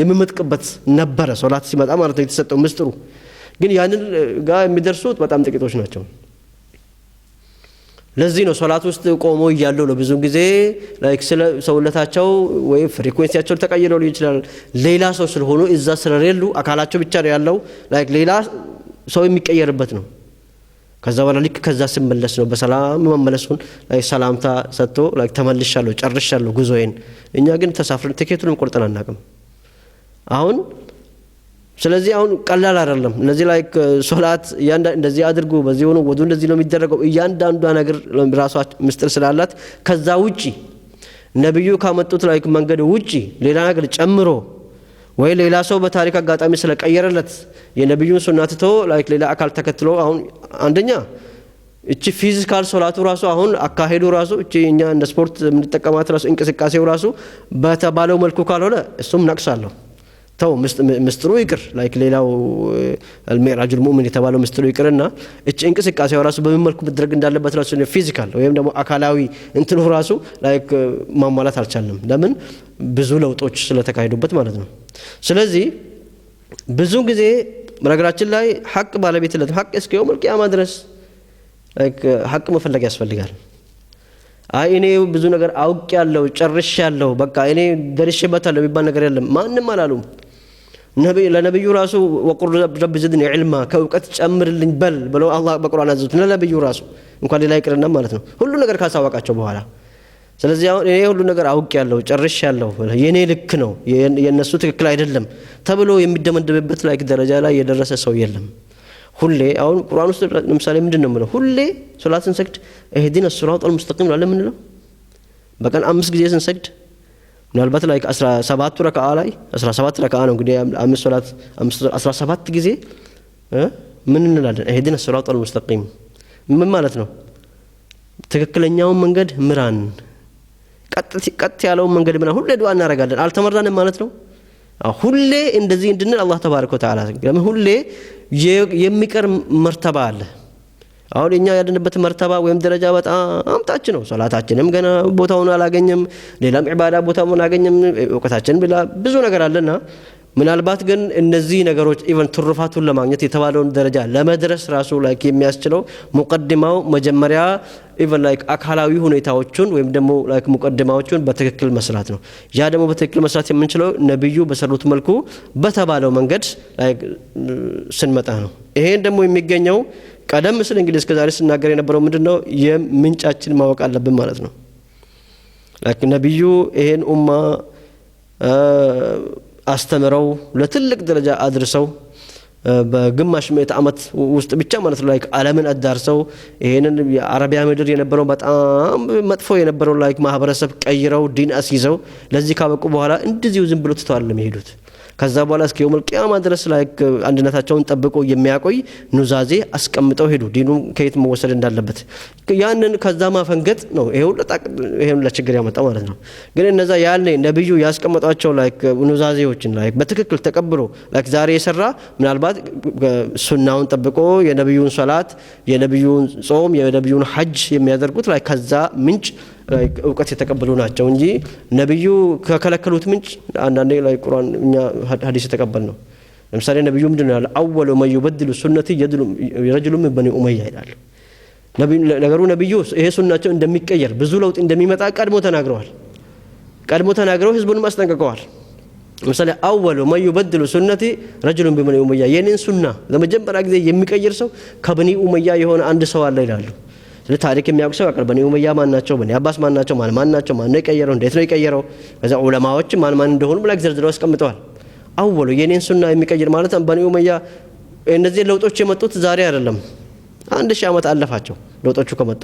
የሚመጥቅበት ነበረ ሶላት ሲመጣ ማለት ነው የተሰጠው ምስጥሩ ግን ያንን ጋር የሚደርሱት በጣም ጥቂቶች ናቸው ለዚህ ነው ሶላት ውስጥ ቆሞ ይያሉ ነው ብዙ ጊዜ ላይክ ሰውነታቸው ወይ ፍሪኩዌንሲያቸው ተቀይረው ይችላል ሌላ ሰው ስለሆኑ እዛ ስለሌሉ አካላቸው ብቻ ነው ያለው ላይክ ሌላ ሰው የሚቀየርበት ነው ከዛ በኋላ ልክ ከዛ ሲመለስ ነው በሰላም መመለሱን ላይ ሰላምታ ሰጥቶ ላይክ ተመልሻለሁ ጨርሻለሁ ጉዞዬን እኛ ግን ተሳፍረን ቲኬቱንም ቆርጠን አናውቅም አሁን ስለዚህ አሁን ቀላል አይደለም ለዚህ ላይክ ሶላት እንደዚህ አድርጉ በዚህ ሆኖ ወዱ እንደዚህ ነው የሚደረገው እያንዳንዱ ነገር ራሷ ምስጢር ስላላት ከዛ ውጪ ነብዩ ካመጡት ላይክ መንገድ ውጪ ሌላ ነገር ጨምሮ ወይ ሌላ ሰው በታሪክ አጋጣሚ ስለቀየረለት የነብዩን ሱና ትቶ ላይክ ሌላ አካል ተከትሎ አሁን አንደኛ እቺ ፊዚካል ሶላቱ ራሱ አሁን አካሄዱ ራሱ እቺ እኛ እንደ ስፖርት የምንጠቀማት ራሱ እንቅስቃሴው ራሱ በተባለው መልኩ ካልሆነ እሱም ነቅሳለሁ ተው ምስጥሩ ይቅር ላይክ ሌላው المعراج المؤمن የተባለው ምስጥሩ ይቅርና እቺ እንቅስቃሴው ራሱ በምን መልኩ መድረግ እንዳለበት ራሱ ፊዚካል ወይም ደግሞ አካላዊ እንትኑ ራሱ ላይክ ማሟላት አልቻለም ለምን ብዙ ለውጦች ስለተካሄዱበት ማለት ነው ስለዚህ ብዙ ጊዜ በነገራችን ላይ ሐቅ ባለቤትነት ሐቅ እስከ የውም القيامه ድረስ ላይክ ሐቅ መፈለግ ያስፈልጋል እኔ ብዙ ነገር አውቄያለሁ ጨርሻለሁ በቃ እኔ ደርሼበታለሁ የሚባል ነገር የለም ማንንም አላሉም ለነብዩ ራሱ ወቁር ረብ ዝድኒ ዒልማ ከእውቀት ጨምርልኝ በል ብለው አላህ በቁርአን አዘዙት ለነብዩ ራሱ እንኳን ሌላ ይቅርና ማለት ነው ሁሉ ነገር ካሳወቃቸው በኋላ ስለዚህ አሁን እኔ ሁሉ ነገር አውቄያለሁ ጨርሻለሁ የኔ ልክ ነው የነሱ ትክክል አይደለም ተብሎ የሚደመደብበት ላይ ደረጃ ላይ የደረሰ ሰው የለም ሁሌ አሁን ቁርአን ውስጥ ለምሳሌ ምንድነው ማለት ሁሌ ሶላትን ሰግድ እህዲና الصراط المستقيم ለምን ነው በቀን 5 ጊዜ ስንሰግድ ምናልባት ላይ 17 ረካዓ ላይ 17 ረካዓ ነው እንግዲህ አምስት ሶላት 17 ጊዜ ምን እንላለን? እህዲነ ሲራጠል ሙስተቂም ምን ማለት ነው? ትክክለኛውን መንገድ ምራን፣ ቀጥ ያለውን መንገድ ምራን። ሁሌ ዱዓ እናደርጋለን። አልተመራንም ማለት ነው። ሁሌ እንደዚህ እንድንል አላህ ተባረከ ወተዓላ ለምን ሁሌ የሚቀር መርተባ አለ። አሁን እኛ ያለንበት መርተባ ወይም ደረጃ በጣም ታች ነው። ሶላታችንም ገና ቦታውን አላገኘም፣ ሌላም ኢባዳ ቦታውን አላገኘም፣ እውቀታችን ብላ ብዙ ነገር አለና ምናልባት ግን እነዚህ ነገሮች ኢቨን ትሩፋቱን ለማግኘት የተባለውን ደረጃ ለመድረስ ራሱ ላይክ የሚያስችለው ሙቀድማው መጀመሪያ ኢቨን ላይክ አካላዊ ሁኔታዎችን ወይም ደግሞ ላይክ ሙቀድማዎችን በትክክል መስራት ነው። ያ ደግሞ በትክክል መስራት የምንችለው ነብዩ በሰሩት መልኩ በተባለው መንገድ ላይክ ስንመጣ ነው። ይሄን ደግሞ የሚገኘው ቀደም ሲል እንግዲህ እስከዛሬ ስናገር የነበረው ምንድነው የምንጫችን ማወቅ አለብን ማለት ነው። ላይክ ነብዩ ይሄን ኡማ አስተምረው ለትልቅ ደረጃ አድርሰው በግማሽ ምዕተ ዓመት ውስጥ ብቻ ማለት ነው ላይክ ዓለምን አዳርሰው ይሄንን የአረቢያ ምድር የነበረው በጣም መጥፎ የነበረው ላይክ ማህበረሰብ ቀይረው ዲን አስይዘው ለዚህ ካበቁ በኋላ እንደዚሁ ዝም ብሎ ትተዋል ለሚሄዱት። ከዛ በኋላ እስከ የውመል ቂያማ ድረስ ላይክ አንድነታቸውን ጠብቆ የሚያቆይ ኑዛዜ አስቀምጠው ሄዱ፣ ዲኑ ከየት መወሰድ እንዳለበት። ያንን ከዛ ማፈንገጥ ነው ይሄን ለችግር ያመጣው ማለት ነው። ግን እነዛ ያኔ ነብዩ ያስቀመጧቸው ላይክ ኑዛዜዎችን ላይክ በትክክል ተቀብሎ ላይክ ዛሬ የሰራ ምናልባት ሱናውን ጠብቆ የነብዩን ሶላት፣ የነብዩን ጾም፣ የነብዩን ሐጅ የሚያደርጉት ላይክ ከዛ ምንጭ እውቀት የተቀበሉ ናቸው እንጂ ነብዩ ከከለከሉት ምንጭ አንዳንዴ ላይ ቁርአን እኛ ሐዲስ የተቀበል ነው። ለምሳሌ ነብዩ ምንድነው ያለው? አወሉ ማን ይበድሉ ሱነቲ ረጅሉ ምን በኒ ኡመያ ይላል። ነብዩ ይሄ ሱናቸው እንደሚቀየር ብዙ ለውጥ እንደሚመጣ ቀድሞ ተናግረው ህዝቡንም አስጠንቅቀዋል። ለምሳሌ አወሉ ማን ይበድሉ ሱነቲ ረጅሉ ምን በኒ ኡመያ፣ የኔን ሱና ለመጀመሪያ ጊዜ የሚቀይር ሰው ከበኒ ኡመያ የሆነ አንድ ሰው አለ ይላሉ። ስለ ታሪክ የሚያውቁ ሰው ያቀርበ ነው ኡመያ ማን ናቸው? በኒ አባስ ማን ናቸው? ማን ናቸው? ማን ነው የቀየረው? እንዴት ነው የቀየረው? ከዛ ዑለማዎች ማን እንደሆኑ ብላ ዘርዝረው አስቀምጠዋል። አወሉ የኔን ሱና የሚቀይር ማለት በኒ ኡመያ እነዚህ ለውጦች የመጡት ዛሬ አይደለም፣ 1000 ዓመት አለፋቸው ለውጦቹ ከመጡ።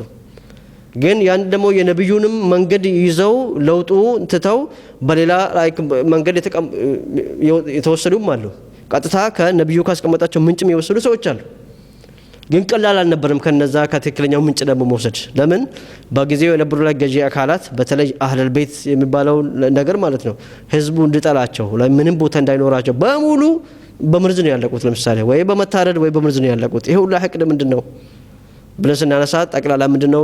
ግን ያን ደግሞ የነብዩንም መንገድ ይዘው ለውጡ ትተው በሌላ ላይክ መንገድ የተወሰዱም አሉ። ቀጥታ ከነብዩ ካስቀመጣቸው ምንጭም የወሰዱ ሰዎች አሉ። ግን ቀላል አልነበረም ከነዛ ከትክክለኛው ምንጭ ደግሞ መውሰድ። ለምን በጊዜው የነበሩ ላይ ገዢ አካላት በተለይ አህለል ቤት የሚባለው ነገር ማለት ነው ህዝቡ እንዲጠላቸው ላይ ምንም ቦታ እንዳይኖራቸው በሙሉ በመርዝ ነው ያለቁት። ለምሳሌ ወይ በመታረድ ወይ በመርዝ ነው ያለቁት። ይሄ ሁሉ ሐቅ ምንድነው ብለን ስናነሳ ጠቅላላ ምንድነው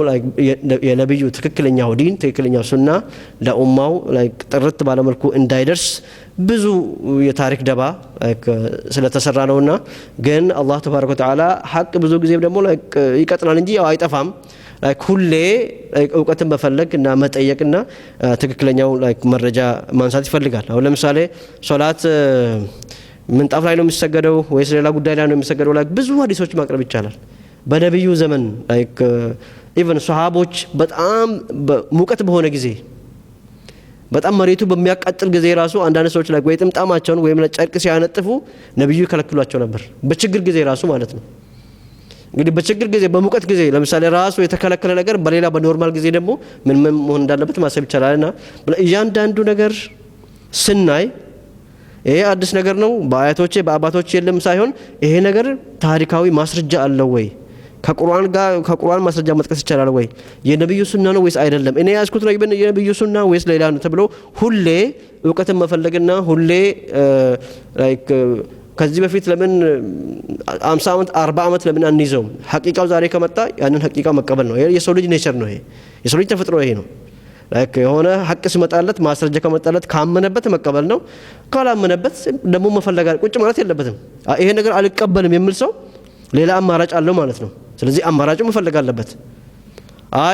የነብዩ ትክክለኛው ዲን ትክክለኛው ሱና ለኡማው ላይ ጥርት ባለመልኩ እንዳይደርስ ብዙ የታሪክ ደባ ስለተሰራ ነውና። ግን አላህ ተባረከ ወተዓላ ሐቅ ብዙ ጊዜ ደግሞ ይቀጥላል እንጂ ያው አይጠፋም። ሁሌ እውቀትን መፈለግና መጠየቅና ትክክለኛው መረጃ ማንሳት ይፈልጋል። አሁን ለምሳሌ ሶላት ምንጣፍ ላይ ነው የሚሰገደው ወይስ ሌላ ጉዳይ ላይ ነው የሚሰገደው? ብዙ ሐዲሶች ማቅረብ ይቻላል። በነብዩ ዘመን ኢቭን ሱሐቦች በጣም ሙቀት በሆነ ጊዜ በጣም መሬቱ በሚያቃጥል ጊዜ ራሱ አንዳንድ ሰዎች ላይ ወይ ጥምጣማቸውን ወይም ጨርቅ ሲያነጥፉ ነብዩ ይከለክሏቸው ነበር። በችግር ጊዜ ራሱ ማለት ነው። እንግዲህ በችግር ጊዜ በሙቀት ጊዜ ለምሳሌ ራሱ የተከለከለ ነገር በሌላ በኖርማል ጊዜ ደግሞ ምን መሆን እንዳለበት ማሰብ ይቻላልና እያንዳንዱ ነገር ስናይ ይሄ አዲስ ነገር ነው በአያቶቼ በአባቶቼ የለም ሳይሆን ይሄ ነገር ታሪካዊ ማስረጃ አለው ወይ? ከቁርአን ማስረጃ መጥቀስ ይቻላል ወይ? የነብዩ ሱና ነው ወይስ አይደለም? እኔ ያስኩት ነው የነብዩ ሱና ወይስ ሌላ ነው ተብሎ ሁሌ እውቀትን መፈለግና ሁሌ ላይክ ከዚህ በፊት ለምን 50 ዓመት 40 ዓመት ለምን አንይዘውም? ሐቂቃው ዛሬ ከመጣ ያንን ሐቂቃ መቀበል ነው። የሰው ልጅ ኔቸር ነው። ይሄ የሰው ልጅ ተፈጥሮ ይሄ ነው። ላይክ የሆነ ሐቅ ሲመጣለት ማስረጃ ከመጣለት ካመነበት መቀበል ነው። ካላመነበት ደግሞ መፈለግ ቁጭ ማለት የለበትም። ይሄ ነገር አልቀበልም የሚል ሰው ሌላ አማራጭ አለው ማለት ነው። ስለዚህ አማራጭ መፈለግ አለበት።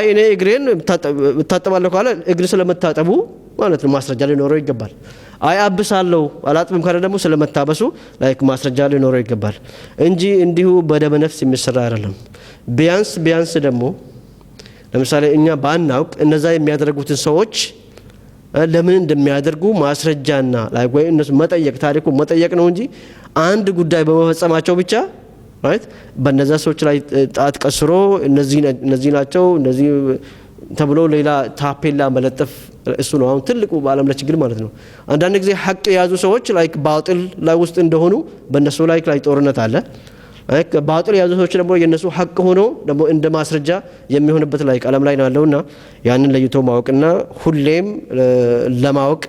እኔ እግሬን እታጠባለሁ ካለ እግር ስለመታጠቡ ማለት ነው ማስረጃ ሊኖረው ይገባል። አብሳለሁ አላጥብም ካለ ደግሞ ስለመታበሱ ላይክ ማስረጃ ሊኖረው ይገባል እንጂ እንዲሁ በደመ ነፍስ የሚሰራ አይደለም። ቢያንስ ደግሞ ለምሳሌ እኛ ባናውቅ እነዛ የሚያደርጉትን ሰዎች ለምን እንደሚያደርጉ ማስረጃና ላይክ ወይ እነሱ መጠየቅ ታሪኩ መጠየቅ ነው እንጂ አንድ ጉዳይ በመፈጸማቸው ብቻ ማለት በእነዛ ሰዎች ላይ ጣት ቀስሮ እነዚህ ናቸው እነዚህ ተብሎ ሌላ ታፔላ መለጠፍ እሱ ነው አሁን ትልቁ በዓለም ላይ ችግር ማለት ነው። አንዳንድ ጊዜ ሐቅ የያዙ ሰዎች ላይክ ባጥል ላይ ውስጥ እንደሆኑ በእነሱ ላይ ጦርነት አለ። ባጥል የያዙ ሰዎች ደግሞ የነሱ ሐቅ ሆኖ ደግሞ እንደ ማስረጃ የሚሆንበት ላይ ዓለም ላይ ነው ያለውና ያንን ለይቶ ማወቅና ሁሌም ለማወቅ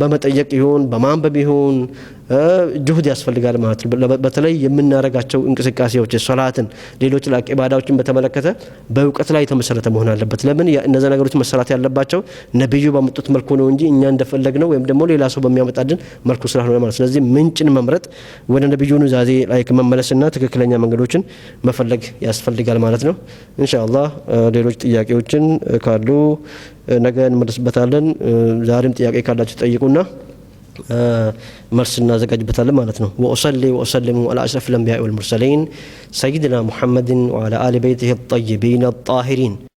በመጠየቅ ይሁን በማንበብ ይሁን ጁህድ ያስፈልጋል ማለት ነው። በተለይ የምናረጋቸው እንቅስቃሴዎች ሶላትን ሌሎች ላቅ ኢባዳዎችን በተመለከተ በእውቀት ላይ የተመሰረተ መሆን አለበት። ለምን እነዛ ነገሮች መሰራት ያለባቸው ነብዩ ባመጡት መልኩ ነው እንጂ እኛ እንደፈለግነው ወይም ደግሞ ሌላ ሰው በሚያመጣልን መልኩ ስላልሆነ ማለት። ስለዚህ ምንጭን መምረጥ ወደ ነብዩ ኑዛዜ ላይ መመለስና ትክክለኛ መንገዶችን መፈለግ ያስፈልጋል ማለት ነው። ኢንሻአላህ ሌሎች ጥያቄዎችን ካሉ ነገ እንመለስበታለን። ዛሬም ጥያቄ ካላችሁ ጠይቁና مرسلنا زكاة بتالي مالتنا وأصلي وأسلم على أشرف الأنبياء والمرسلين سيدنا محمد وعلى آل بيته الطيبين الطاهرين.